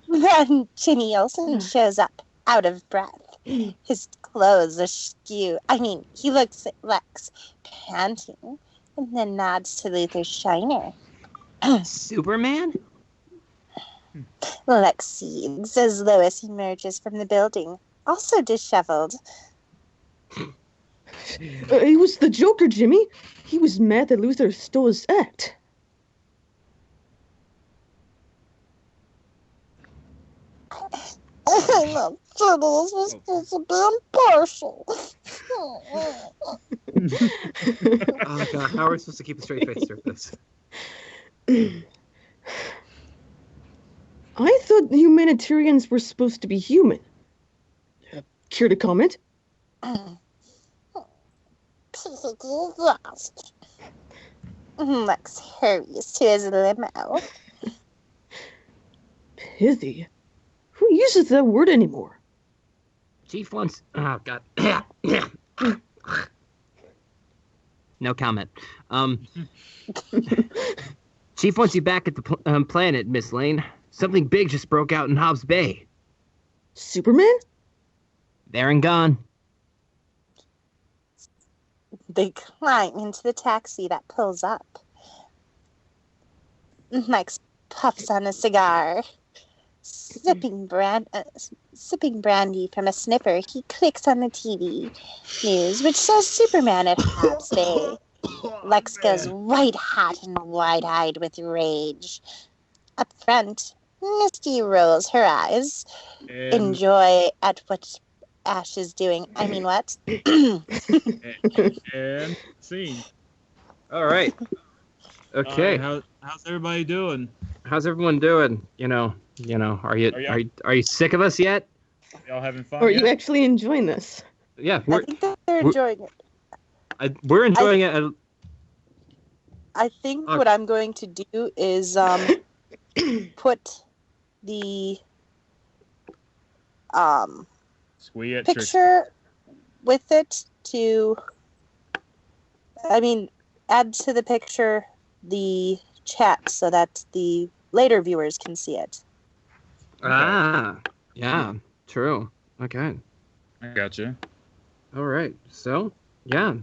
Then Ginny Olsen shows up, out of breath. His clothes askew. I mean, he looks at Lex, panting, and then nods to Luther Shiner. Superman? Lex seethes as Lois emerges from the building, also disheveled. It was the Joker, Jimmy. He was mad that Luther stole his act. I'm not turtles was supposed to be impartial. Oh God, how are we supposed to keep a straight face through this? I thought humanitarians were supposed to be human. Care to comment? Piggy lost. Lex hurries to his limo. Pithy? Who uses that word anymore? Chief wants. Oh God. No comment. Chief wants you back at the planet, Miss Lane. Something big just broke out in Hobbs Bay. Superman? There and gone. They climb into the taxi that pulls up. Lex puffs on a cigar. Sipping brandy from a sniffer, he clicks on the TV news, which says Superman at Hobbs Bay. Lex goes white hot and wide-eyed with rage. Up front, Misty rolls her eyes. Enjoy at what Ash is doing. I mean, what? And scene. All right. Okay. How's everybody doing? How's everyone doing? You know. Are you sick of us yet? Y'all having fun? Or are you actually enjoying this? Yeah, I think that they're enjoying it. We're enjoying it. I think what I'm going to do is put the Sweet picture with it to, add to the picture the chat so that the later viewers can see it. Ah, yeah, true. Okay. I got you. All right. So, yeah.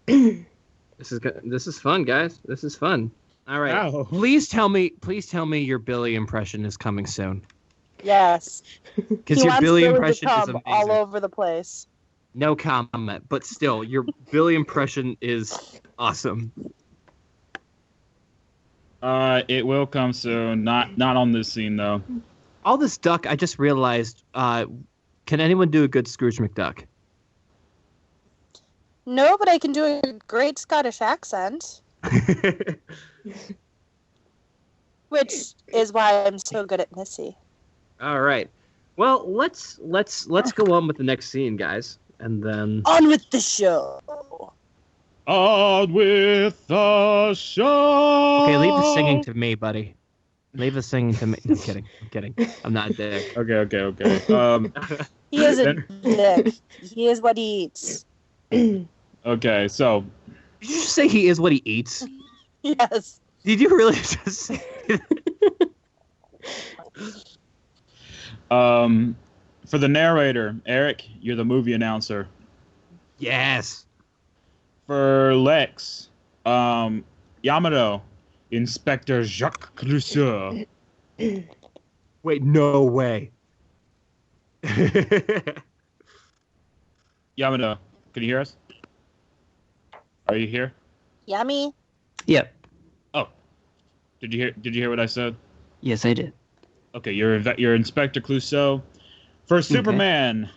This is good. This is fun, guys. This is fun. All right. Ow. Please tell me your Billy impression is coming soon. Yes. Because He your wants Billy Billy to impression is come amazing. all over the place. No comment, but still, your Billy impression is awesome. It will come soon. Not on this scene though. All this duck, I just realized. Can anyone do a good Scrooge McDuck? No, but I can do a great Scottish accent, which is why I'm so good at Missy. All right. Well, let's go on with the next scene, guys, and then On with the show. On with the show. okay, leave the singing to me, buddy. Leave the singing to me. No, I'm kidding. I'm not a dick. Okay. He is a dick. He is what he eats. Okay, so Did you just say he is what he eats? Yes. Did you really just say that? For the narrator, Eric, you're the movie announcer. Yes. For Lex, Yamato, Inspector Jacques Clouseau. Wait, no way. Yamato, can you hear us? Are you here? Yummy. Yep. Oh, did you hear what I said? Yes, I did. Okay, you're Inspector Clouseau. For Superman,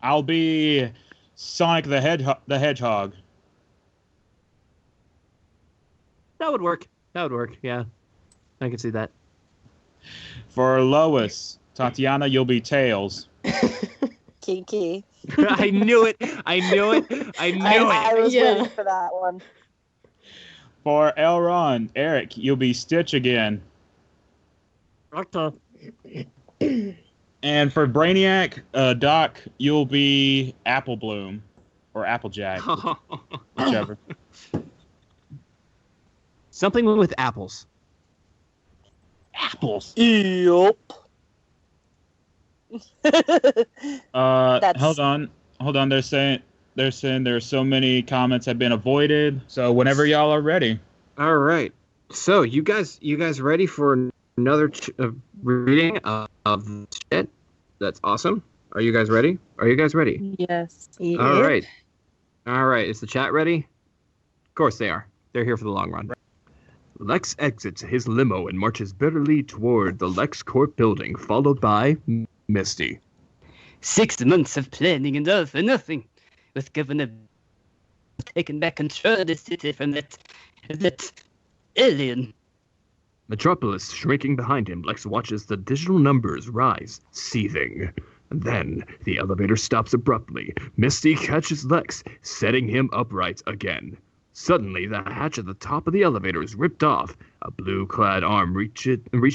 I'll be Sonic the Hedgehog. That would work. Yeah, I can see that. For Lois, Tatiana, you'll be Tails. Kiki. I knew it. I was waiting for that one. For Elron, Eric, you'll be Stitch again. Okay. And for Brainiac, Doc, you'll be Apple Bloom or Applejack, whichever. Something with apples. Apples. Yup. Hold on. They're saying there's so many comments have been avoided. So whenever y'all are ready. All right. So you guys ready for another reading of shit? That's awesome. Are you guys ready? Yes. All right. Is the chat ready? Of course they are. They're here for the long run. Lex exits his limo and marches bitterly toward the LexCorp building, followed by Misty. 6 months of planning and all for nothing, with Governor taking back control of the city from that alien. Metropolis shrinking behind him, Lex watches the digital numbers rise, seething. Then the elevator stops abruptly. Misty catches Lex, setting him upright again. Suddenly, the hatch at the top of the elevator is ripped off. A blue-clad arm reached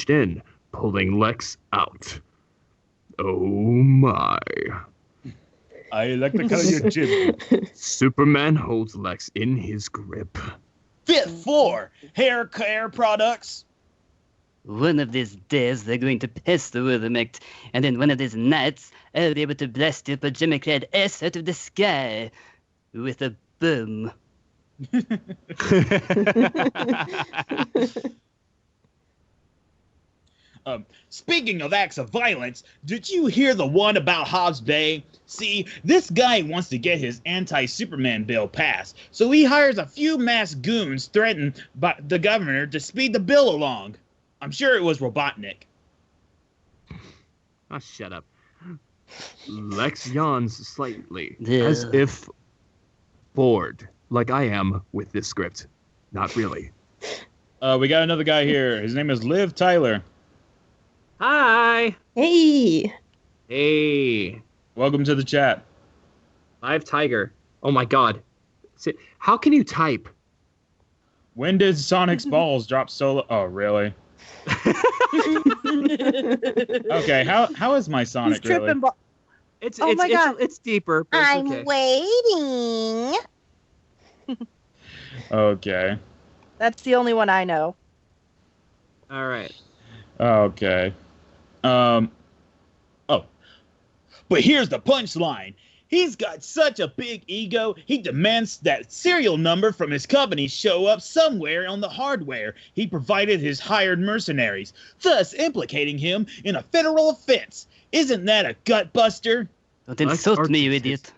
in, pulling Lex out. Oh my. I like the color of your jib. Superman holds Lex in his grip. Fit for hair care products. One of these days, they're going to pass the Rhythm Act, and then one of these nights, I'll be able to blast your pajama-clad ass out of the sky with a boom. Speaking of acts of violence, did you hear the one about Hobbs Bay? See, this guy wants to get his anti-Superman bill passed, so he hires a few masked goons threatened by the governor to speed the bill along. I'm sure it was Robotnik. Oh, shut up. Lex yawns slightly, Yeah. as if bored, like I am with this script. Not really. We got another guy here. His name is Liv Tyler. Hi! Hey. Hey! Welcome to the chat. Live Tiger. Oh my god. How can you type? When did Sonic's balls drop solo? Oh, really? Okay, how is my Sonic He's really? tripping. It's Oh my God. it's deeper. But it's I'm okay. waiting. Okay. That's the only one I know. All right. Okay. Oh. But here's the punchline. He's got such a big ego, he demands that serial number from his company show up somewhere on the hardware he provided his hired mercenaries, thus implicating him in a federal offense. Isn't that a gut buster? Don't insult me, you idiot.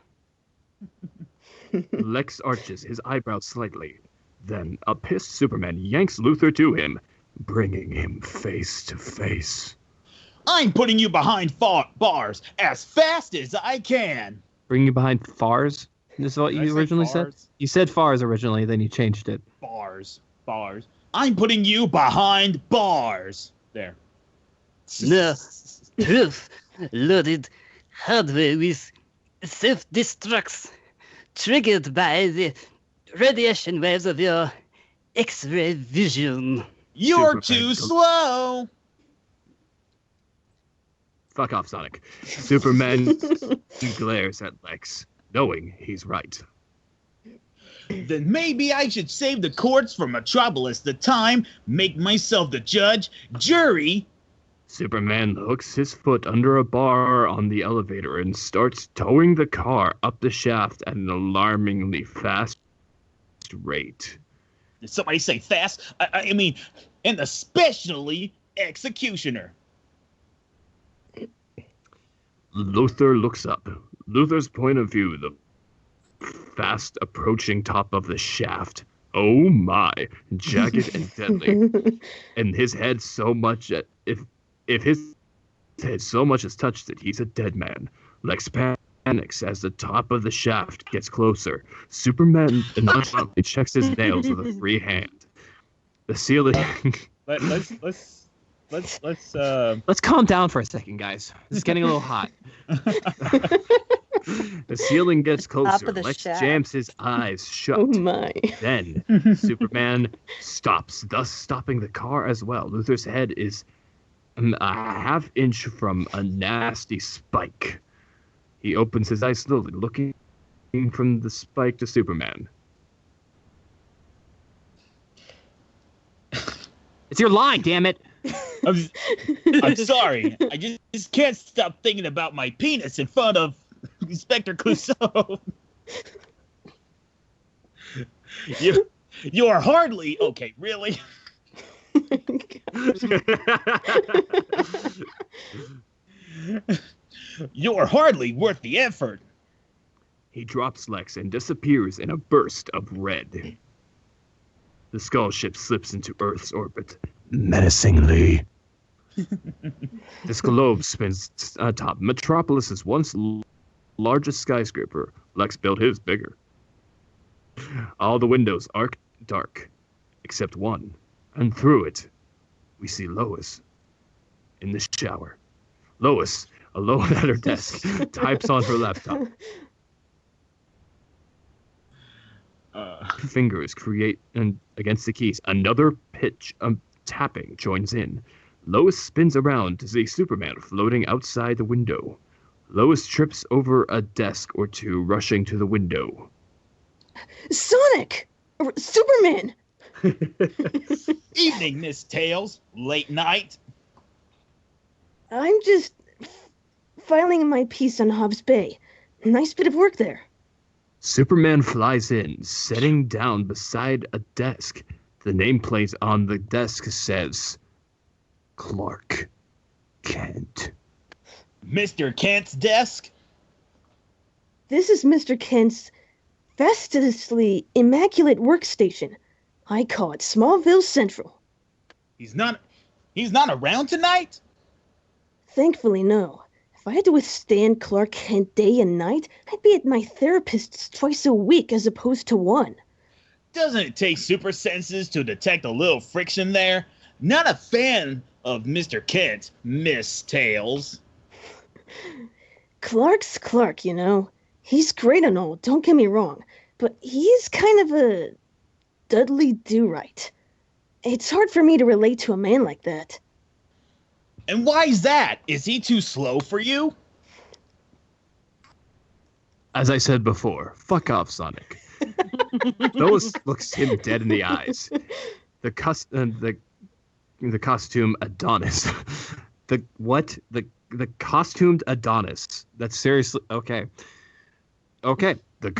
Lex arches his eyebrows slightly. Then a pissed Superman yanks Luthor to him, bringing him face to face. I'm putting you behind bars as fast as I can. Bring you behind Fars? This is what Did I you say originally said? Fars? You said Fars originally, then you changed it. Bars. I'm putting you behind bars. There. No. Proof. Loaded hardware with self-destructs triggered by the radiation waves of your X-ray vision. You're Superman too goes- slow. Fuck off, Sonic. Superman glares at Lex, knowing he's right. Then maybe I should save the courts for Metropolis the time, make myself the judge, jury. Superman hooks his foot under a bar on the elevator and starts towing the car up the shaft at an alarmingly fast rate. Did somebody say fast? I mean, and especially executioner. Luthor looks up. Luthor's point of view, the fast approaching top of the shaft. Oh my, jagged and deadly. And his head so much that if his head so much as touched it, he's a dead man. Lex panics as the top of the shaft gets closer. Superman nonchalantly checks his nails with a free hand. The ceiling. Let's Let's calm down for a second, guys. This is getting a little hot. The ceiling gets closer. of the Lex shaft. jams his eyes shut. Oh my. Then Superman stops, thus stopping the car as well. Luthor's head is a half inch from a nasty spike. He opens his eyes slowly, looking from the spike to Superman. It's your line, damn it. I'm sorry. I just can't stop thinking about my penis in front of Inspector Clouseau. You're hardly okay, really? You're hardly worth the effort. He drops Lex and disappears in a burst of red. The skull ship slips into Earth's orbit, menacingly. This globe spins atop Metropolis's once largest skyscraper. Lex built his bigger. All the windows are dark, except one, and through it, we see Lois in the shower. Lois, alone at her desk, types on her laptop. Fingers create against the keys. Another pitch tapping joins in. Lois spins around to see Superman floating outside the window. Lois trips over a desk or two, rushing to the window. Sonic! Superman! Evening, Miss Tails. Late night. I'm just filing my piece on Hobbs Bay. Nice bit of work there. Superman flies in, sitting down beside a desk. The nameplate on the desk says, Clark Kent. Mr. Kent's desk? This is Mr. Kent's fastuously immaculate workstation. I call it Smallville Central. He's not around tonight? Thankfully, no. If I had to withstand Clark Kent day and night, I'd be at my therapist's twice a week as opposed to one. Doesn't it take super senses to detect a little friction there? Not a fan of Mr. Kent, Miss Tails. Clark's Clark, you know. He's great and all, don't get me wrong, but he's kind of a Dudley Do-Right. It's hard for me to relate to a man like that. And why's that? Is he too slow for you? As I said before, fuck off, Sonic. Lois looks him dead in the eyes. The costume Adonis. The costumed Adonis. That's seriously okay. Okay. The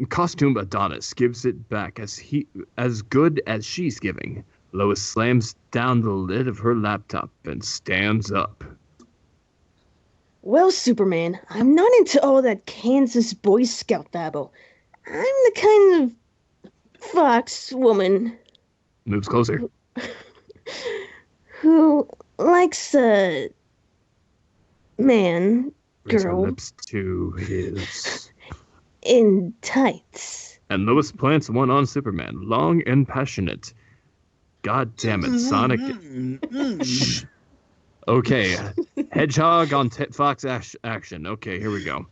costumed Adonis gives it back as good as she's giving. Lois slams down the lid of her laptop and stands up. Well, Superman, I'm not into all that Kansas Boy Scout babble. I'm the kind of fox woman Moves closer. who likes a man, Brings her girl, lips to his. in tights. And Lois plants one on Superman, long and passionate. God damn it, Sonic. Shh. Okay, Hedgehog on Fox action. Okay, here we go.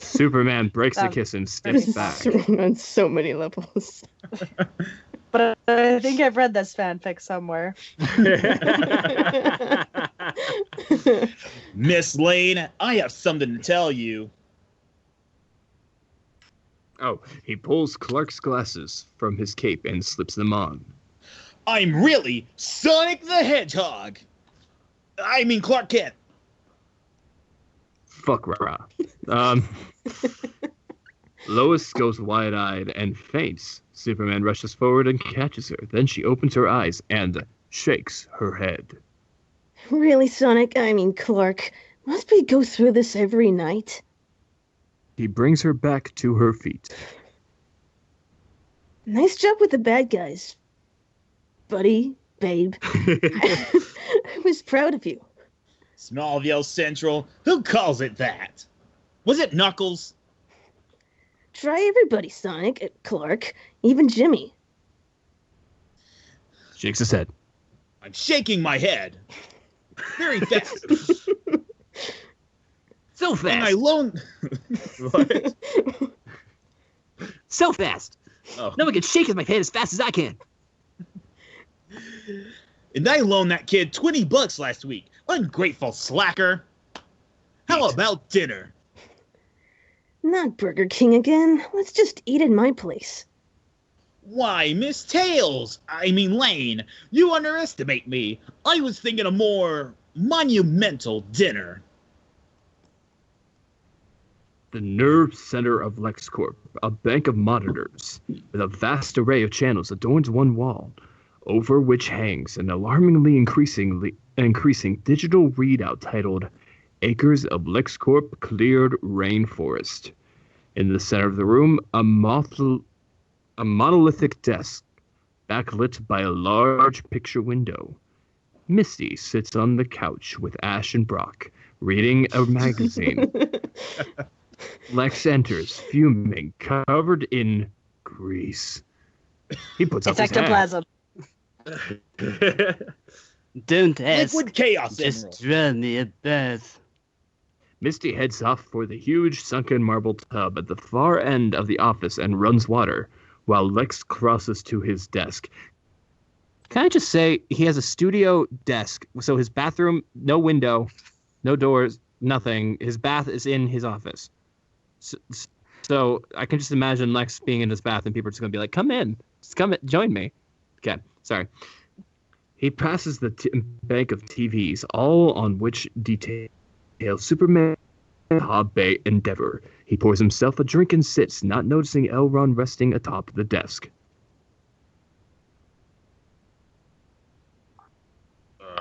Superman breaks the kiss and steps back. On so many levels. But I think I've read this fanfic somewhere. Miss Lane, I have something to tell you. Oh, he pulls Clark's glasses from his cape and slips them on. I'm really Sonic the Hedgehog. I mean Clark Kent. Fuck rah. Lois goes wide-eyed and faints. Superman rushes forward and catches her. Then she opens her eyes and shakes her head. Really, Sonic? I mean, Clark. Must we go through this every night? He brings her back to her feet. Nice job with the bad guys. Buddy, babe. I was proud of you. Smallville Central. Who calls it that? Was it Knuckles? Try everybody, Sonic, Clark, even Jimmy. Shakes his head. I'm shaking my head. Very fast. So fast. And I loan... What? So fast. Oh. No one can shake my head as fast as I can. And I loaned that kid $20 last week. Ungrateful slacker. How about dinner? Not Burger King again. Let's just eat at my place. Why, Miss Tails? I mean Lane. You underestimate me. I was thinking a more monumental dinner. The nerve center of LexCorp, a bank of monitors with a vast array of channels, adorns one wall, over which hangs an alarmingly increasing digital readout titled Acres of LexCorp Cleared Rainforest. In the center of the room, a monolithic desk, backlit by a large picture window. Misty sits on the couch with Ash and Brock, reading a magazine. Lex enters, fuming, covered in grease. He puts up his hand. Ectoplasm. Don't ask. Liquid chaos Just emerald. run me a bath. Misty heads off for the huge sunken marble tub at the far end of the office and runs water, while Lex crosses to his desk. Can I just say, he has a studio desk, so his bathroom, no window, no doors, nothing. His bath is in his office. So I can just imagine Lex being in his bath and people are just going to be like, come in, just come in, join me. Okay, sorry. He passes the bank of TVs, all on which detail Superman Hob Bay endeavor. He pours himself a drink and sits, not noticing Elron resting atop the desk.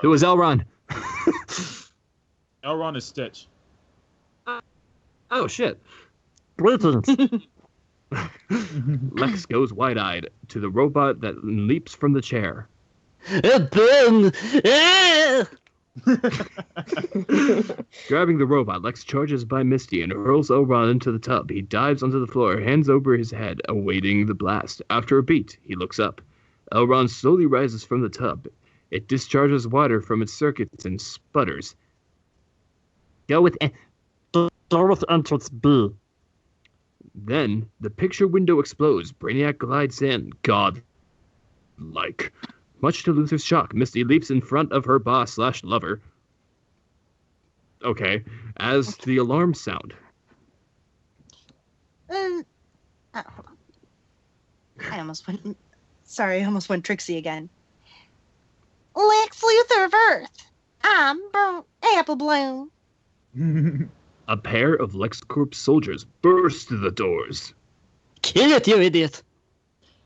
Who is Elron? Elron is Stitch. Oh, shit. Greetings. Lex goes wide-eyed to the robot that leaps from the chair. Ben! Ah! Grabbing the robot, Lex charges by Misty and hurls Elron into the tub. He dives onto the floor, hands over his head, awaiting the blast. After a beat, he looks up. Elron slowly rises from the tub. It discharges water from its circuits and sputters. Go with Entrance B. Then, the picture window explodes. Brainiac glides in, god-like. Much to Luther's shock, Misty leaps in front of her boss/lover. Okay, as the alarms sound. Oh, hold on. I almost went Trixie again. Lex Luthor of Earth. I'm Apple Bloom. A pair of LexCorp soldiers burst through the doors. Kill it, you idiot!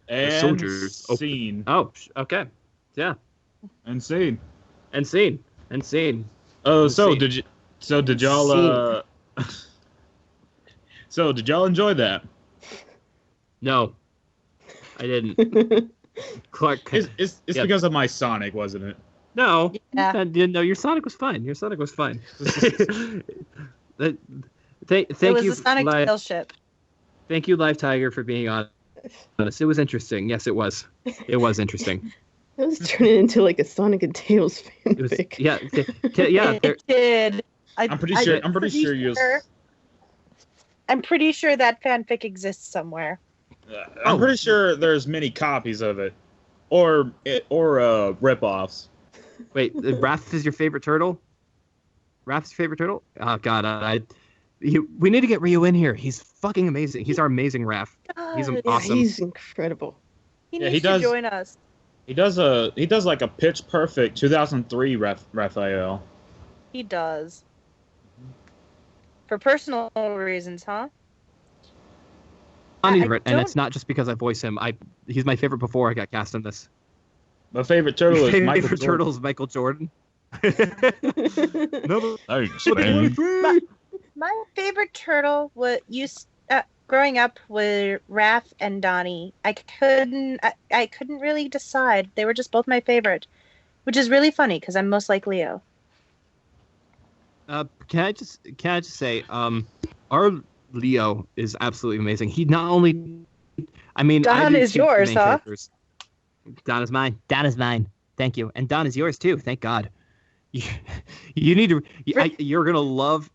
And soldiers- scene. Oh, okay. Yeah. And scene. And scene. Oh, Let's so see. did y'all so did y'all enjoy that? No, I didn't. Clark. It's Yep. because of my Sonic, wasn't it? No. Yeah. No, your Sonic was fine. Thank It was you, the Sonic Live, ship. thank you, Live Tiger, for being on this. It was interesting. Yes, it was. It was interesting. That was turning into like a Sonic and Tails It was, fanfic. yeah, yeah. It did. I'm pretty sure you. I'm pretty sure that fanfic exists somewhere. I'm pretty sure there's many copies of it, or rip-offs. Wait, Raph is your favorite turtle? Raph's your favorite turtle? Oh God, we need to get Ryu in here. He's fucking amazing. He's our amazing Raph. He's God, awesome. He's incredible. He Yeah, needs he to does. join us. He does like a Pitch Perfect 2003 Raphael. He does. For personal reasons, huh? And don't- it's not just because I voice him. He's my favorite before I got cast in this. My favorite turtle is My Michael favorite Jordan. turtle is Michael Jordan. No, Thanks, man. My favorite turtle was growing up with Raph and Donnie. I couldn't really decide. They were just both my favorite, which is really funny because I'm most like Leo. Can I just say, our Leo is absolutely amazing. He not only, I mean, I Don do is two yours, main huh? characters. Don is mine. Don is mine. Thank you. And Don is yours too. Thank God. You need to. You're gonna love.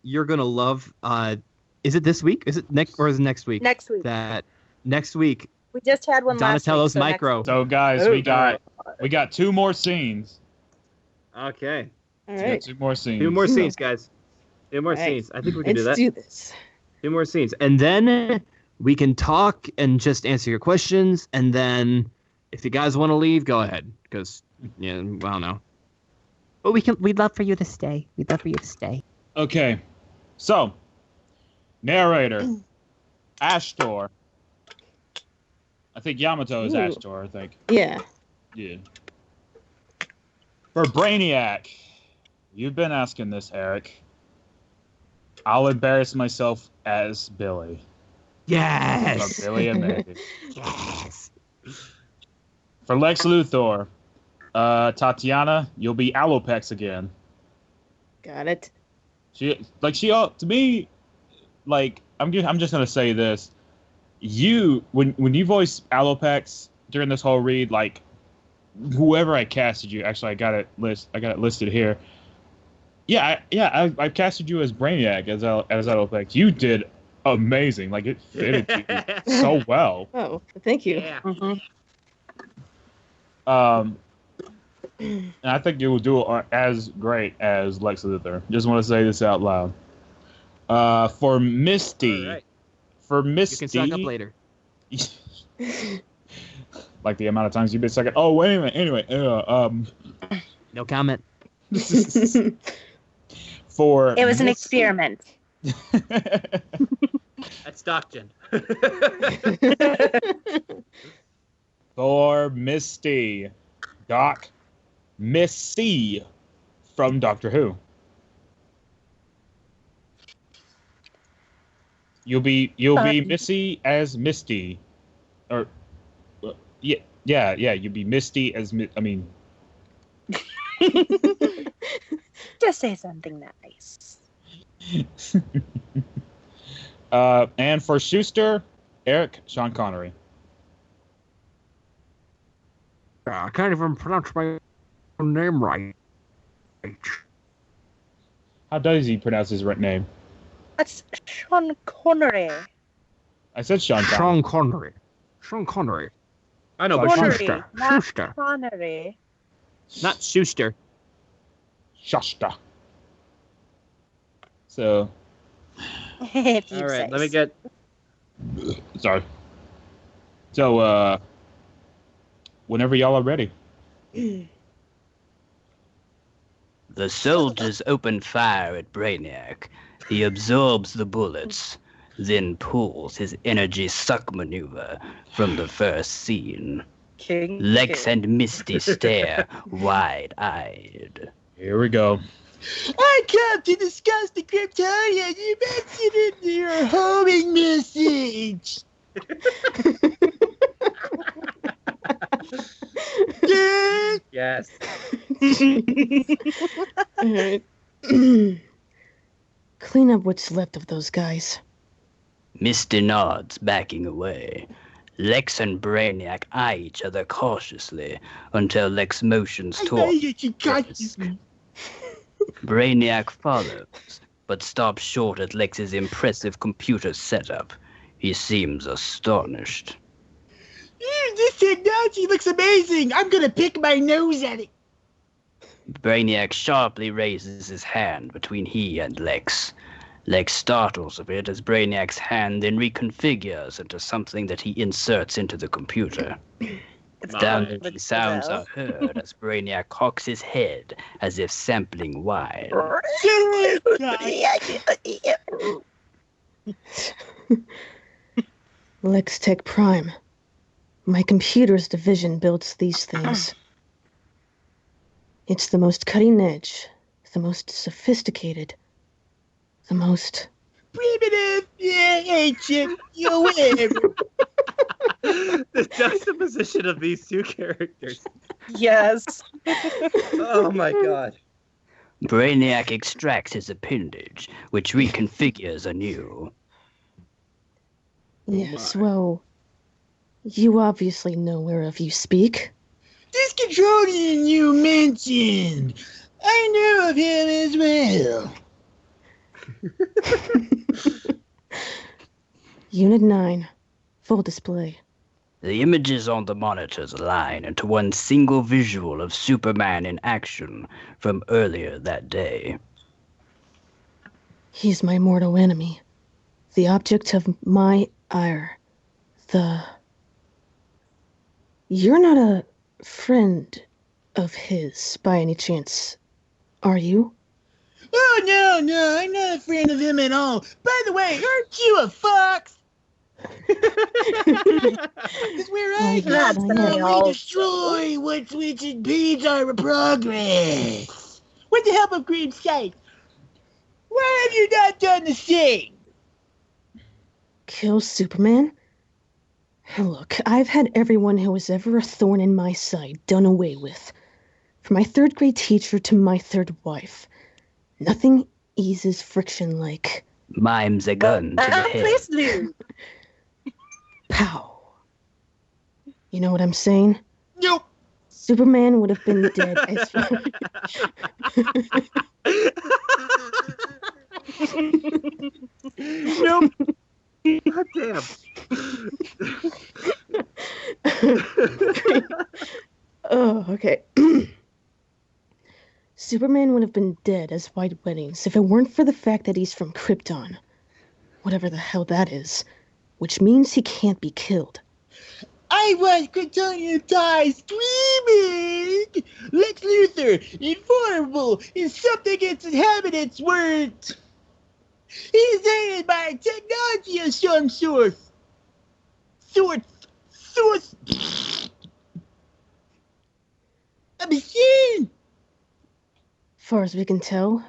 Is it this week? Is it next or is it next week? Next week. That next week. We just had one last week. Donatello's so next micro. So guys, Oh, we got 2 more scenes. Okay. All We got right. 2 more scenes. 2 more scenes, guys. 2 more All right. scenes. I think we can do Let's that. do this. 2 more scenes, and then we can talk and just answer your questions. And then, if you guys want to leave, go ahead. Because I don't know. But we'd love for you to stay. We'd love for you to stay. Okay, so narrator Ashtor. I think Yamato is Ooh. Ashtor. I think. Yeah. Yeah. For Brainiac, you've been asking this, Eric. I'll embarrass myself as Billy. Yes. Or Billy and Mandy. Yes. For Lex Luthor, Tatiana, you'll be Alopex again. Got it. To me, like I'm just gonna say this. When you voice Alopex during this whole read, like whoever I casted you, actually I got it listed here. I casted you as Brainiac as Alopex. You did amazing. Like it fitted you so well. Oh, thank you. Yeah. And I think you will do it as great as Lex Luthor. Just want to say this out loud. For Misty, All right. for You Misty, can suck up later. like the amount of times you've been second. Oh, wait a minute. Anyway, No comment. for It was an Misty- experiment. That's Stockton. For Misty, Doc, Missy from Doctor Who. You'll be Missy as Misty, or yeah. You'll be Misty as Just say something nice. and for Schuster, Eric, Sean Connery. I can't even pronounce my own name right. How does he pronounce his right name? That's Sean Connery. I said Sean Connery. Sean Connery. Sean Connery. I know, But but Connery, Schuster. not Schuster. Connery. Not Schuster. Shasta. So, If you All right, say let me so. get. sorry. So, whenever y'all are ready. The soldiers open fire at Brainiac. He absorbs the bullets, then pulls his energy suck maneuver from the first scene. King. Lex and Misty stare wide-eyed. Here we go. I come to discuss the Kryptonian you mentioned in your homing message. Yes. All right. Clean up what's left of those guys. Misty nods, backing away. Lex and Brainiac eye each other cautiously until Lex motions toward Brainiac. Brainiac follows, but stops short at Lex's impressive computer setup. He seems astonished. This technology looks amazing. I'm gonna pick my nose at it. Brainiac sharply raises his hand between he and Lex. Lex startles a bit as Brainiac's hand then reconfigures into something that he inserts into the computer. Astounding sounds are heard as Brainiac cocks his head as if sampling wine. Lex Tech Prime. My computer's division builds these things. It's the most cutting edge, the most sophisticated, the most primitive, ancient, whatever. The juxtaposition of these two characters. Yes. Oh my god. Brainiac extracts his appendage, which reconfigures anew. Yes, well, you obviously know whereof you speak. This Controlian you mentioned, I know of him as well. Unit 9, full display. The images on the monitors align into one single visual of Superman in action from earlier that day. He's my mortal enemy, the object of my ire, You're not a friend of his, by any chance, are you? Oh, no, I'm not a friend of him at all. By the way, aren't you a fox? Because where I come from, we destroy which impedes our progress. With the help of green sight. Why have you not done the same? Kill Superman? Look, I've had everyone who was ever a thorn in my side done away with. From my third grade teacher to my third wife. Nothing eases friction like... Mimes a gun to the head. Please do. Pow. You know what I'm saying? Nope. Superman would have been dead as... Nope. God damn. Oh, okay. Superman would have been dead as White Weddings if it weren't for the fact that he's from Krypton. Whatever the hell that is. Which means he can't be killed. I want Kryptonian die screaming! Lex Luthor, invulnerable, is something its inhabitants weren't. He's aided by technology of some sort. A machine! Far as we can tell,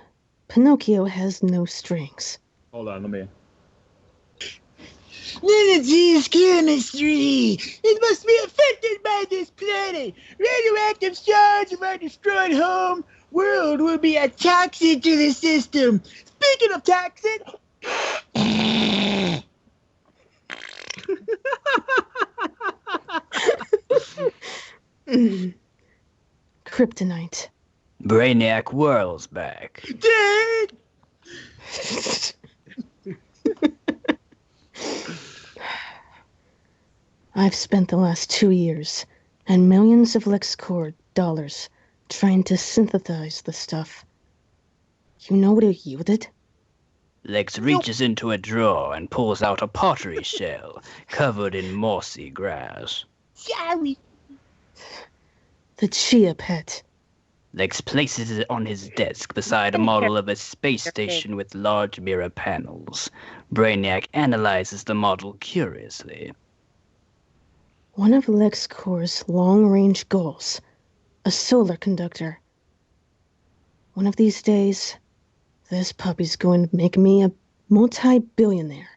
Pinocchio has no strings. Hold on, let me. None chemistry! It must be affected by this planet! Radioactive charge of our destroyed home world will be a toxin to the system! Speaking of toxin... Kryptonite. Brainiac whirls back. Dead! I've spent the last 2 years and millions of LexCorp dollars trying to synthesize the stuff. You know what it yielded? Lex reaches into a drawer and pulls out a pottery shell covered in mossy grass. Sorry. The Chia Pet. Lex places it on his desk beside a model of a space station with large mirror panels. Brainiac analyzes the model curiously. One of LexCorp's long-range goals. A solar conductor. One of these days, this puppy's going to make me a multi-billionaire.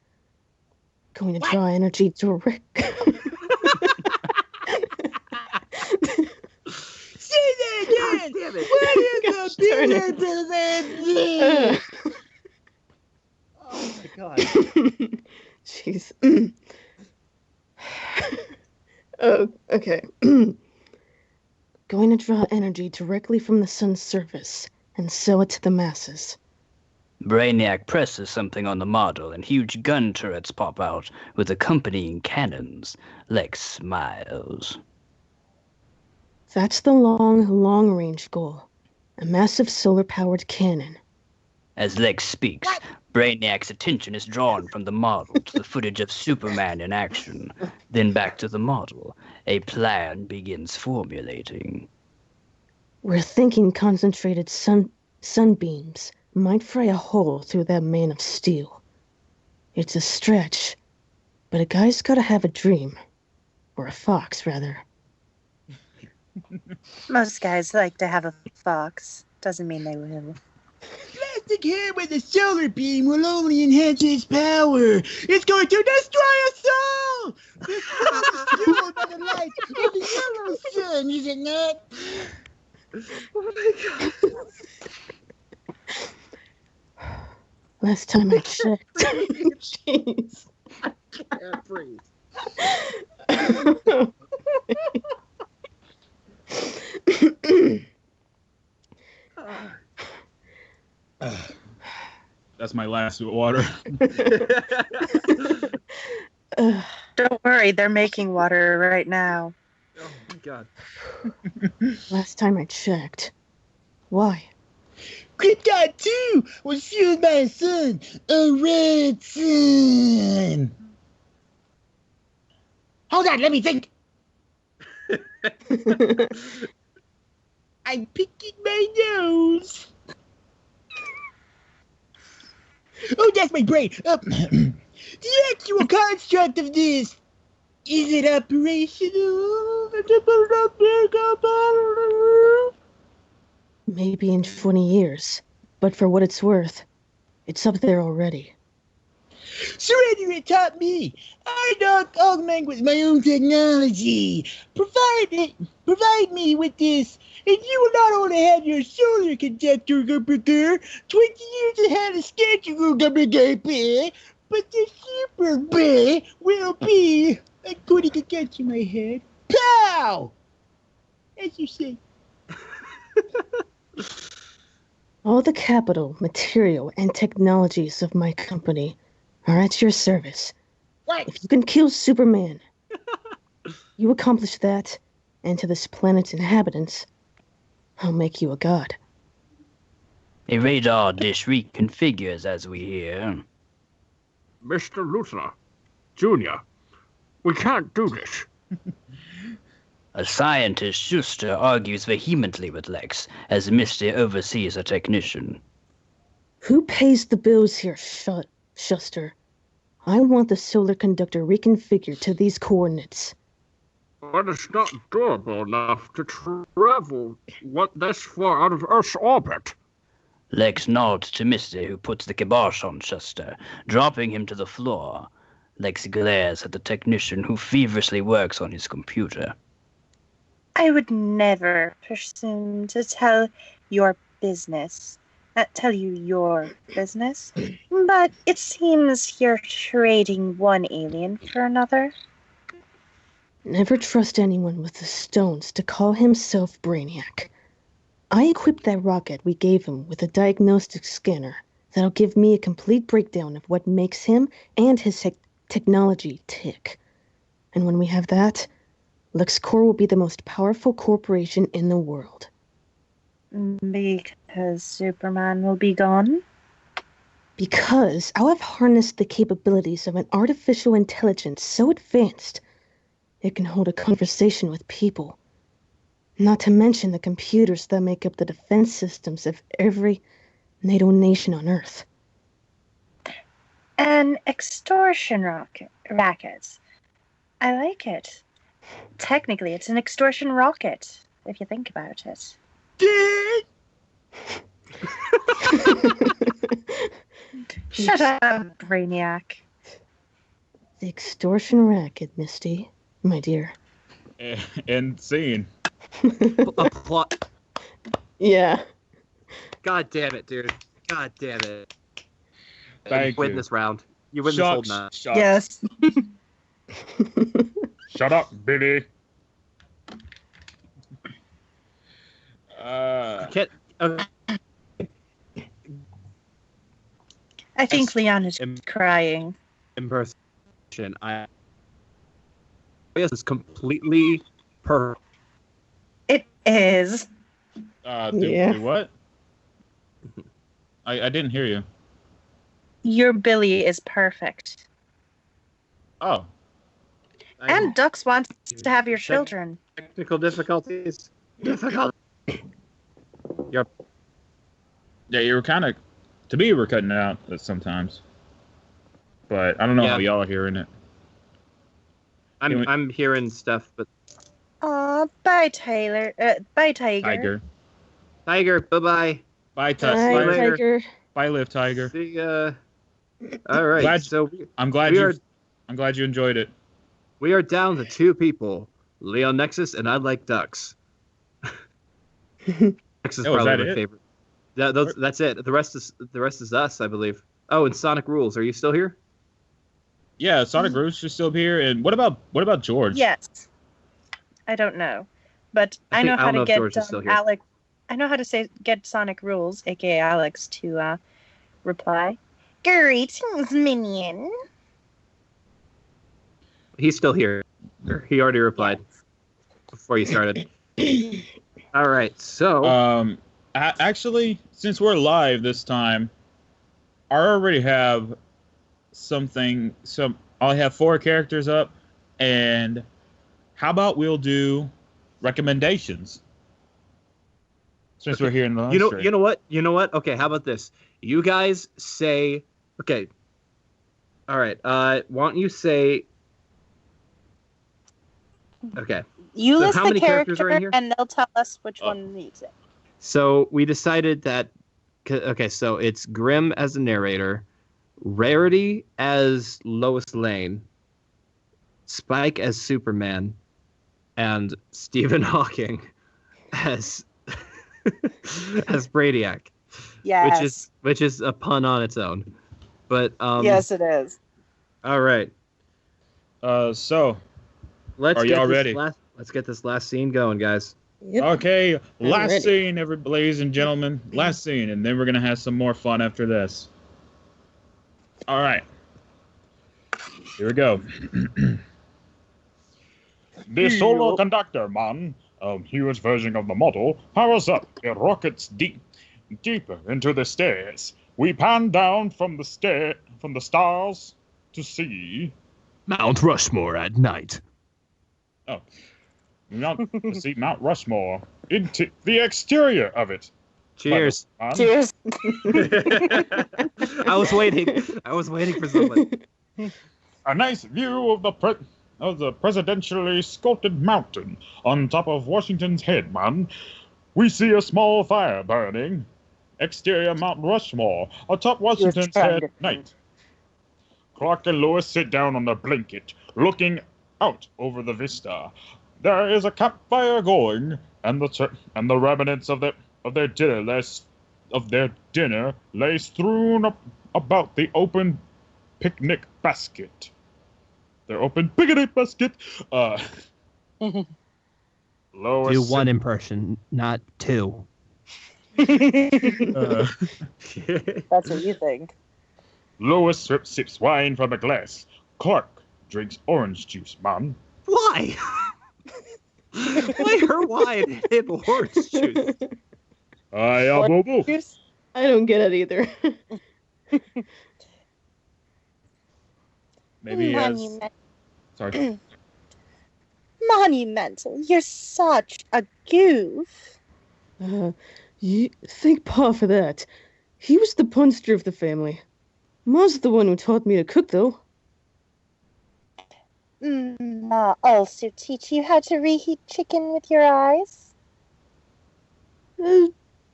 Going to draw energy direct. Say that again! Damn it. What is a billionaire? Oh my god. Jeez. Oh, okay. Going to draw energy directly from the sun's surface and sell it to the masses. Brainiac presses something on the model and huge gun turrets pop out with accompanying cannons. Lex smiles. That's the long-range goal. A massive solar-powered cannon. As Lex speaks, Brainiac's attention is drawn from the model to the footage of Superman in action, then back to the model. A plan begins formulating. We're thinking concentrated sunbeams might fry a hole through that man of steel. It's a stretch, but a guy's gotta have a dream. Or a fox, rather. Most guys like to have a fox. Doesn't mean they will. Plastic hair with a solar beam will only enhance its power. It's going to destroy us all! This world is fueled by the light of the yellow sun, is it not? Oh my god. Last time I checked. Jeez. I can't breathe. That's my last water. Don't worry, they're making water right now. Oh my god. Last time I checked. Why? Krypton 2 was fueled by a sun, a red sun. Hold on, let me think. I'm picking my nose. Oh, that's my brain. The actual construct of this, is it operational? Maybe in 20 years. But for what it's worth, it's up there already. Surrender it taught me. I don't augment with my own technology. Provide me with this, and you will not only have your solar conductor, 20 years ahead of schedule, but the super bay will be according to catch in my head. Pow! As you say. All the capital, material, and technologies of my company are at your service. What? If you can kill Superman, you accomplish that, and to this planet's inhabitants, I'll make you a god. A radar dish reconfigures as we hear. Mr. Luthor, Jr., we can't do this. A scientist, Schuster, argues vehemently with Lex as Misty oversees a technician. Who pays the bills here, Schuster? I want the solar conductor reconfigured to these coordinates. But it's not durable enough to travel this far out of Earth's orbit. Lex nods to Misty, who puts the kibosh on Schuster, dropping him to the floor. Lex glares at the technician, who feverishly works on his computer. I would never presume to tell your business. Tell you your business. But it seems you're trading one alien for another. Never trust anyone with the stones to call himself Brainiac. I equipped that rocket we gave him with a diagnostic scanner that'll give me a complete breakdown of what makes him and his technology tick. And when we have that, LexCorp will be the most powerful corporation in the world. Because Superman will be gone? Because I have harnessed the capabilities of an artificial intelligence so advanced it can hold a conversation with people. Not to mention the computers that make up the defense systems of every NATO nation on Earth. An extortion racket. I like it. Technically, it's an extortion rocket, if you think about it. Shut up, Brainiac. The extortion racket, Misty, my dear. And scene. A plot. Yeah. God damn it, dude. God damn it. Thank you win you. this round. You win this whole Shucks, match. shucks. Yes. Shut up, Billy. Can't, I think Leon is crying. impersonation. Yes, it's completely perfect. It is. Do what? I didn't hear you. Your Billy is perfect. Oh. And Dux wants to have your children. Technical difficulties. Difficult. Yep. Yeah, you were kind of. To me, you were cutting it out sometimes. But I don't know how y'all are hearing it. I'm hearing stuff, but. Aw, bye, Taylor. Bye, Tiger. Tiger, bye-bye. Bye, Tiger. Bye, Liv Tiger. See all right. I'm glad you enjoyed it. We are down to 2 people, Leon Nexus and I Like Ducks. Nexus is probably my favorite. That's it. The rest is us, I believe. Oh, and Sonic Rules. Are you still here? Yeah, Sonic Rules is still here. And what about George? Yes. I don't know, but I know how to get Alex. I know how to get Sonic Rules, aka Alex, to reply. Greetings, minion. He's still here. He already replied before you started. All right, so actually, since we're live this time, I already have I have 4 characters up, and how about we'll do recommendations since we're here in the you know what? Okay, how about this? You guys say okay. All right. Why don't you say? Okay. You list how the many characters are in here? and they'll tell us which one needs it. So we decided that. Okay, so it's Grim as the narrator, Rarity as Lois Lane, Spike as Superman, and Stephen Hawking as as Brainiac. Yes. Which is a pun on its own. But yes, it is. All right. So let's y'all ready? Let's get this last scene going, guys. Yep. Okay, last scene, ladies and gentlemen. Last scene, and then we're gonna have some more fun after this. All right. Here we go. The solar conductor, man. Newest version of the model powers up. It rockets deeper into the stairs. We pan down from the stars to see Mount Rushmore at night. Oh, to see Mount Rushmore into the exterior of it. Cheers. Cheers. I was waiting for someone. A nice view of the presidentially sculpted mountain on top of Washington's head, man. We see a small fire burning. Exterior Mount Rushmore, atop Washington's head at night. Clark and Lois sit down on the blanket, looking out over the vista. There is a campfire going, and the remnants of their dinner lay strewn about the open picnic basket. Their open picnic basket. Lois. Do 1 impression, not 2. That's what you think. Lois sips wine from a glass. Clark drinks orange juice, man. Why? Why her wine and orange juice? Boo-boo. I don't get it either. Maybe he has... Monument- Sorry. Monumental. You're such a goof. You thank Pa for that. He was the punster of the family. Ma's the one who taught me to cook, though. Ma also teach you how to reheat chicken with your eyes?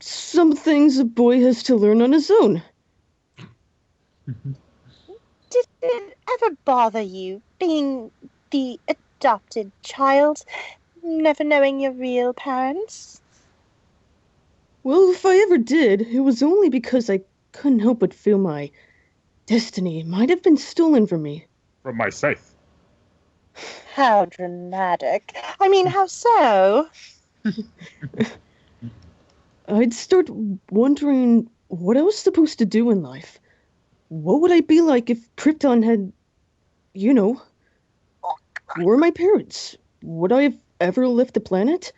Some things a boy has to learn on his own. Did it ever bother you being the adopted child, never knowing your real parents? Well, if I ever did, it was only because I couldn't help but feel my destiny might have been stolen from me. From my safe. How dramatic. I mean, how so? I'd start wondering what I was supposed to do in life. What would I be like if Krypton had, who were my parents? Would I have ever left the planet?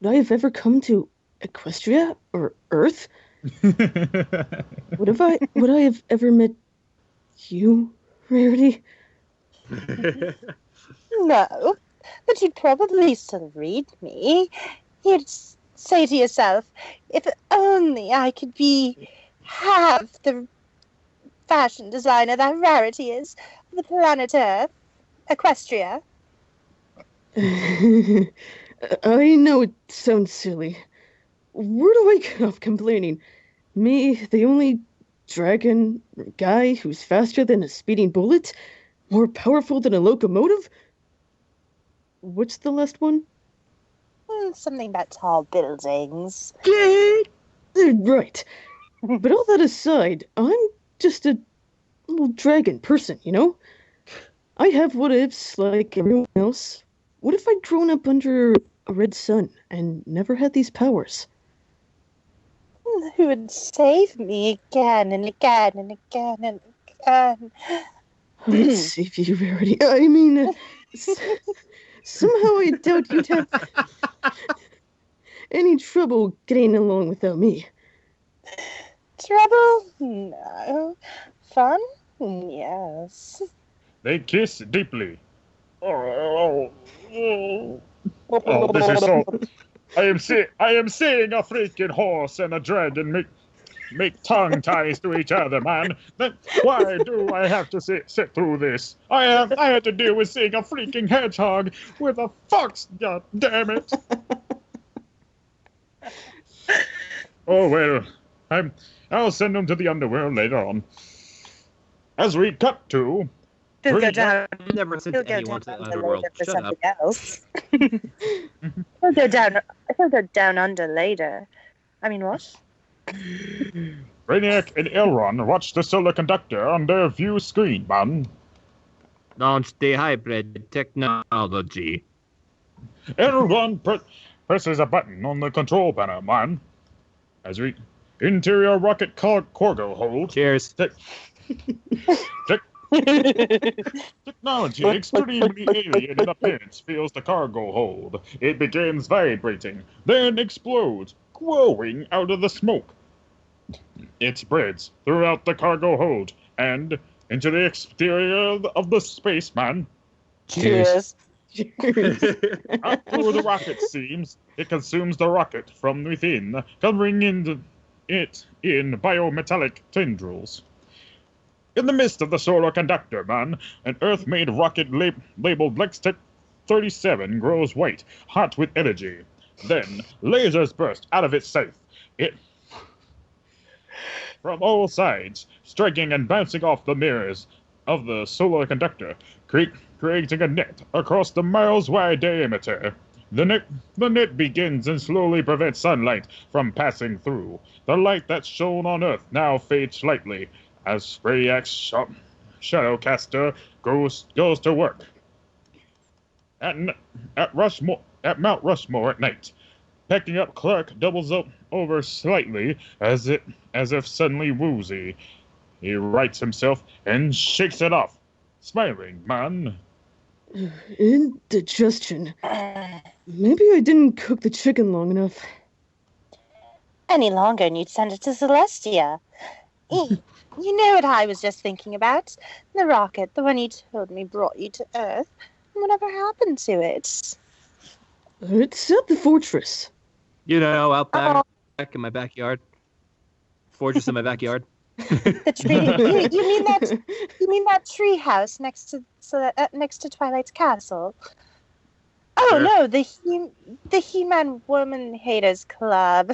Would I have ever come to Equestria or Earth? Would I have ever met you, Rarity? No, but you'd probably still read me. You'd say to yourself, if only I could be half the fashion designer that Rarity is of the planet Earth, Equestria. I know it sounds silly. Where do I get off complaining? Me, the only dragon guy who's faster than a speeding bullet? More powerful than a locomotive? What's the last one? Something about tall buildings. Right. But all that aside, I'm just a little dragon person, I have what ifs like everyone else. What if I'd grown up under a red sun and never had these powers? Who would save me again and again and again and again? I'd save you, Rarity. I mean, somehow I doubt you'd have any trouble getting along without me. Trouble? No. Fun? Yes. They kiss deeply. Oh, this is so... I am seeing a freaking horse and a dragon make tongue ties to each other, man. Why do I have to sit through this? I had to deal with seeing a freaking hedgehog with a fox. God damn it! Oh well, I'll send them to the underworld later on. As we cut to. He'll go down. I've never sent anyone to the underworld. For Shut up. something else. He'll go down. He'll go down under later. I mean, what? Brainiac and Elron watch the solar conductor on their view screen, man. Launch the hybrid technology. Elron presses a button on the control panel, man. As we interior rocket cargo hold. Cheers. Technology extremely alien in appearance fills the cargo hold. It begins vibrating, then explodes, growing out of the smoke. It spreads throughout the cargo hold and into the exterior of the spaceman. Cheers. Out through the rocket seams, it consumes the rocket from within, covering it in biometallic tendrils. In the midst of the solar conductor, man, an Earth-made rocket labeled Lextech 37 grows white, hot with energy. Then, lasers burst out of its safe. From all sides, striking and bouncing off the mirrors of the solar conductor, creating a net across the miles-wide diameter. The net begins and slowly prevents sunlight from passing through. The light that shone on Earth now fades slightly, as Brainiac's Shadowcaster goes to work. At Mount Rushmore at night, picking up Clark doubles up over slightly, as if suddenly woozy. He rights himself and shakes it off, smiling, man. Indigestion. Maybe I didn't cook the chicken long enough. any longer and you'd send it to Celestia. You know what I was just thinking about? The rocket, the one you told me brought you to Earth. Whatever happened to it? It's at the fortress. You know, out back in my backyard. Fortress in my backyard. The tree. You mean that tree house next to Twilight's castle? Oh Sure. no, the He-Man Woman Haters Club.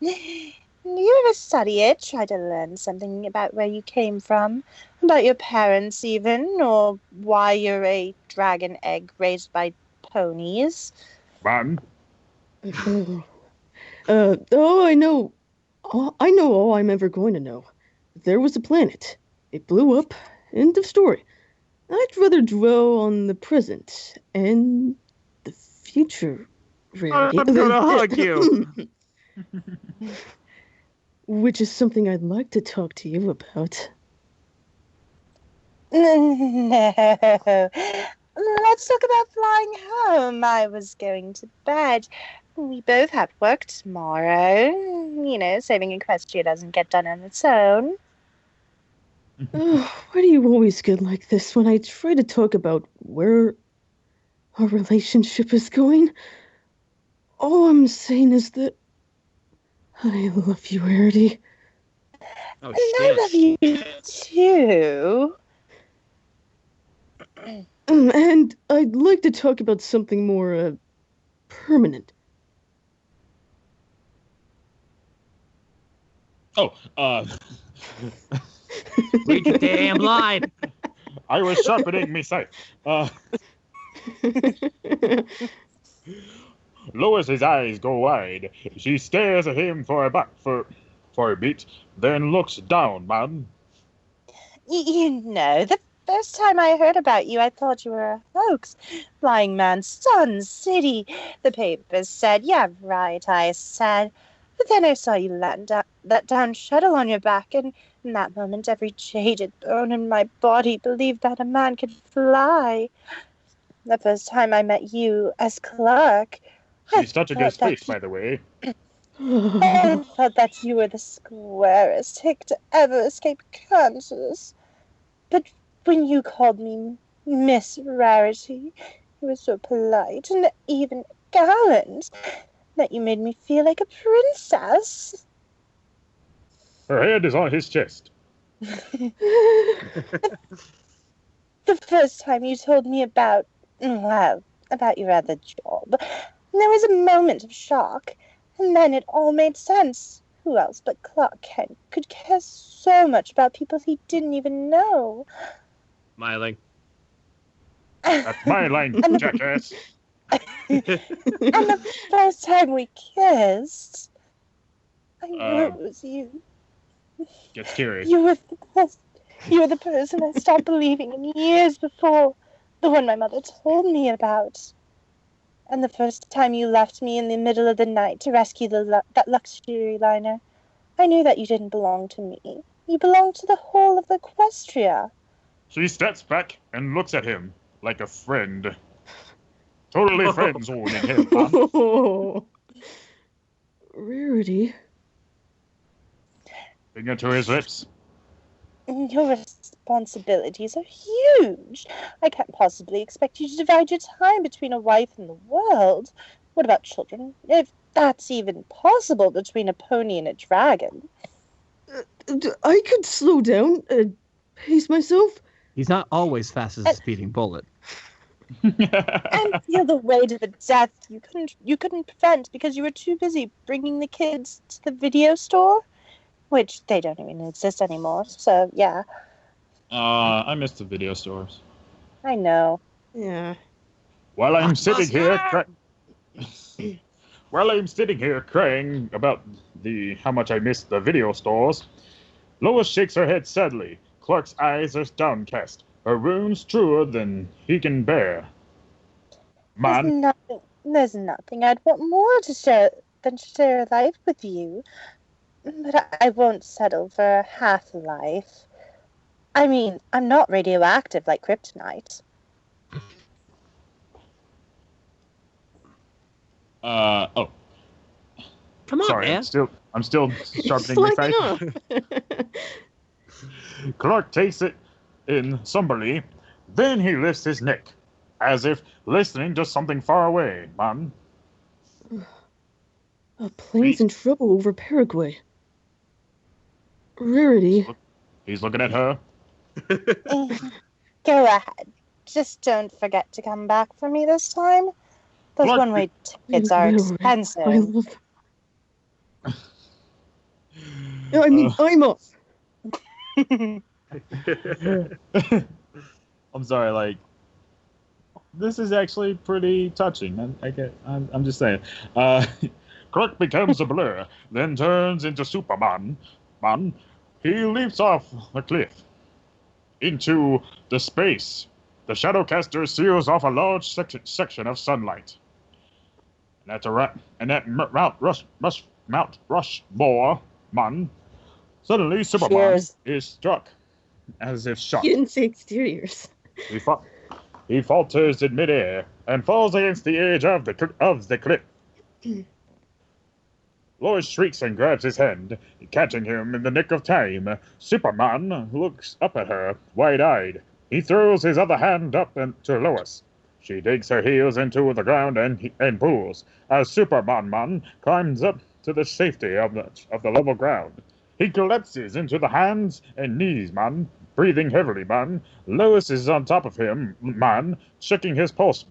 You ever study it? Try to learn something about where you came from, about your parents even, or why you're a dragon egg raised by ponies? Man, I know. I know all I'm ever going to know. There was a planet. It blew up. End of story. I'd rather dwell on the present and the future. Really. I'm gonna hug you. Which is something I'd like to talk to you about. No. Let's talk about flying home. I was going to bed. We both have work tomorrow. You know, saving Equestria doesn't get done on its own. Why do you always get like this when I try to talk about where our relationship is going? All I'm saying is that I love you, Rarity. Oh, And I love you too. And I'd like to talk about something more permanent. Read your damn line. I was sharpening me sight. Lois's eyes go wide. She stares at him for a beat, then looks down, man. You know, the first time I heard about you, I thought you were a hoax. Flying Man, Sun City. The papers said, yeah, right, I said. But then I saw you land that down shuttle on your back, and in that moment, every jaded bone in my body believed that a man could fly. The first time I met you as Clark, She's touching his face, by the way. I thought that you were the squarest hick to ever escape Kansas. But when you called me Miss Rarity, you were so polite and even gallant that you made me feel like a princess. Her head is on his chest. The first time you told me about your other job, there was a moment of shock, and then it all made sense. Who else but Clark Kent could care so much about people he didn't even know? Smiling. That's my line, jackass. And the first time we kissed, I knew it was you. Gets curious. You were the person I stopped believing in years before, the one my mother told me about. And the first time you left me in the middle of the night to rescue that luxury liner, I knew that you didn't belong to me. You belonged to the whole of Equestria. She steps back and looks at him like a friend. Totally friend-zoning him, man. Rarity. Finger to his lips. Your responsibilities are huge. I can't possibly expect you to divide your time between a wife and the world. What about children? If that's even possible between a pony and a dragon. I could slow down, pace myself. He's not always fast as a speeding bullet. And feel the weight of a death you couldn't prevent because you were too busy bringing the kids to the video store, which they don't even exist anymore. So yeah. I miss the video stores. I know. Yeah. While I'm sitting here crying about how much I miss the video stores, Lois shakes her head sadly. Clark's eyes are downcast. Her wounds truer than he can bear. Man. There's nothing I'd want more to share than to share life with you. But I won't settle for a half life. I mean, I'm not radioactive like kryptonite. Come on, Sorry, man. I'm still sharpening my Slacking face. off. Clark takes it in somberly. Then he lifts his neck, as if listening to something far away, man. A plane's in trouble over Paraguay. Rarity. He's looking at her. Go ahead. Just don't forget to come back for me this time. Those Clark, one-way tickets are expensive. I love. I mean, I'm up. I'm sorry, like, this is actually pretty touching. I'm just saying. Clark becomes a blur, then turns into Superman. He leaps off the cliff into the space. The Shadowcaster seals off a large section of sunlight. And at Mount Rushmore, suddenly Superman is struck, as if shot. You didn't say exteriors. He falters in midair and falls against the edge of the cliff. Lois shrieks and grabs his hand, catching him in the nick of time. Superman looks up at her, wide-eyed. He throws his other hand up to Lois. She digs her heels into the ground and pulls. As Superman climbs up to the safety of the level ground, he collapses into the hands and knees, breathing heavily, Lois is on top of him, checking his pulse,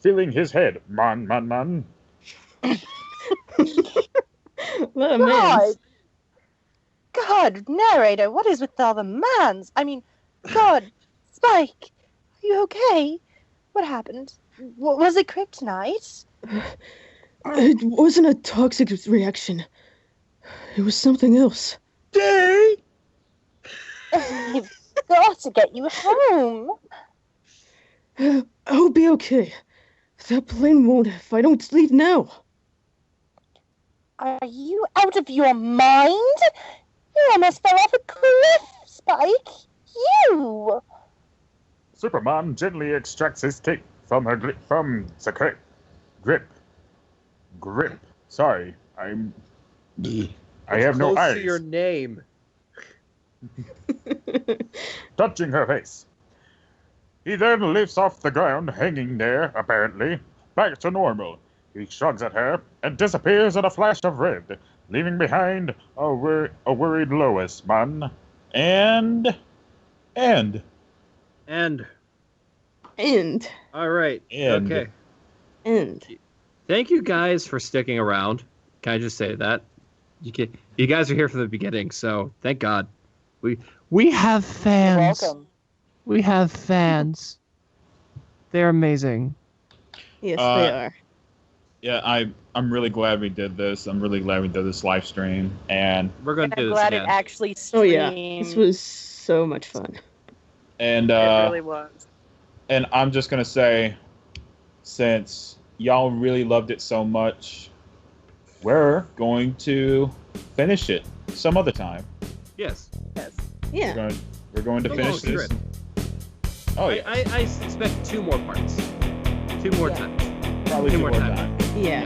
feeling his head, God, narrator, what is with all the mans? I mean, God, Spike, are you okay? What happened? Was it kryptonite? It wasn't a toxic reaction. It was something else. I've got to get you home. I'll be okay. That plane won't if I don't leave now. Are you out of your mind? You almost fell off a cliff, Spike. You! Superman gently extracts his cape from the grip. Sorry, I have no eyes. Close to your name. Touching her face. He then lifts off the ground, hanging there, apparently, back to normal. He shrugs at her and disappears in a flash of red, leaving behind a worried Lois, And. All right. End. Okay. End. Thank you guys for sticking around. Can I just say that? You guys are here from the beginning, so thank God. We have fans. You're welcome. We have fans. They're amazing. Yes, they are. Yeah, I'm really glad we did this. I'm really glad we did this live stream, and We're going to do I'm this glad again. it actually Oh streamed. yeah, this was so much fun. It really was. And I'm just gonna say, since y'all really loved it so much, we're going to finish it some other time. Yes. Yeah. We're going to A finish long this. trip. Oh yeah, I expect 2 more parts. 2 more times. probably 2 two more more times. times. Yeah.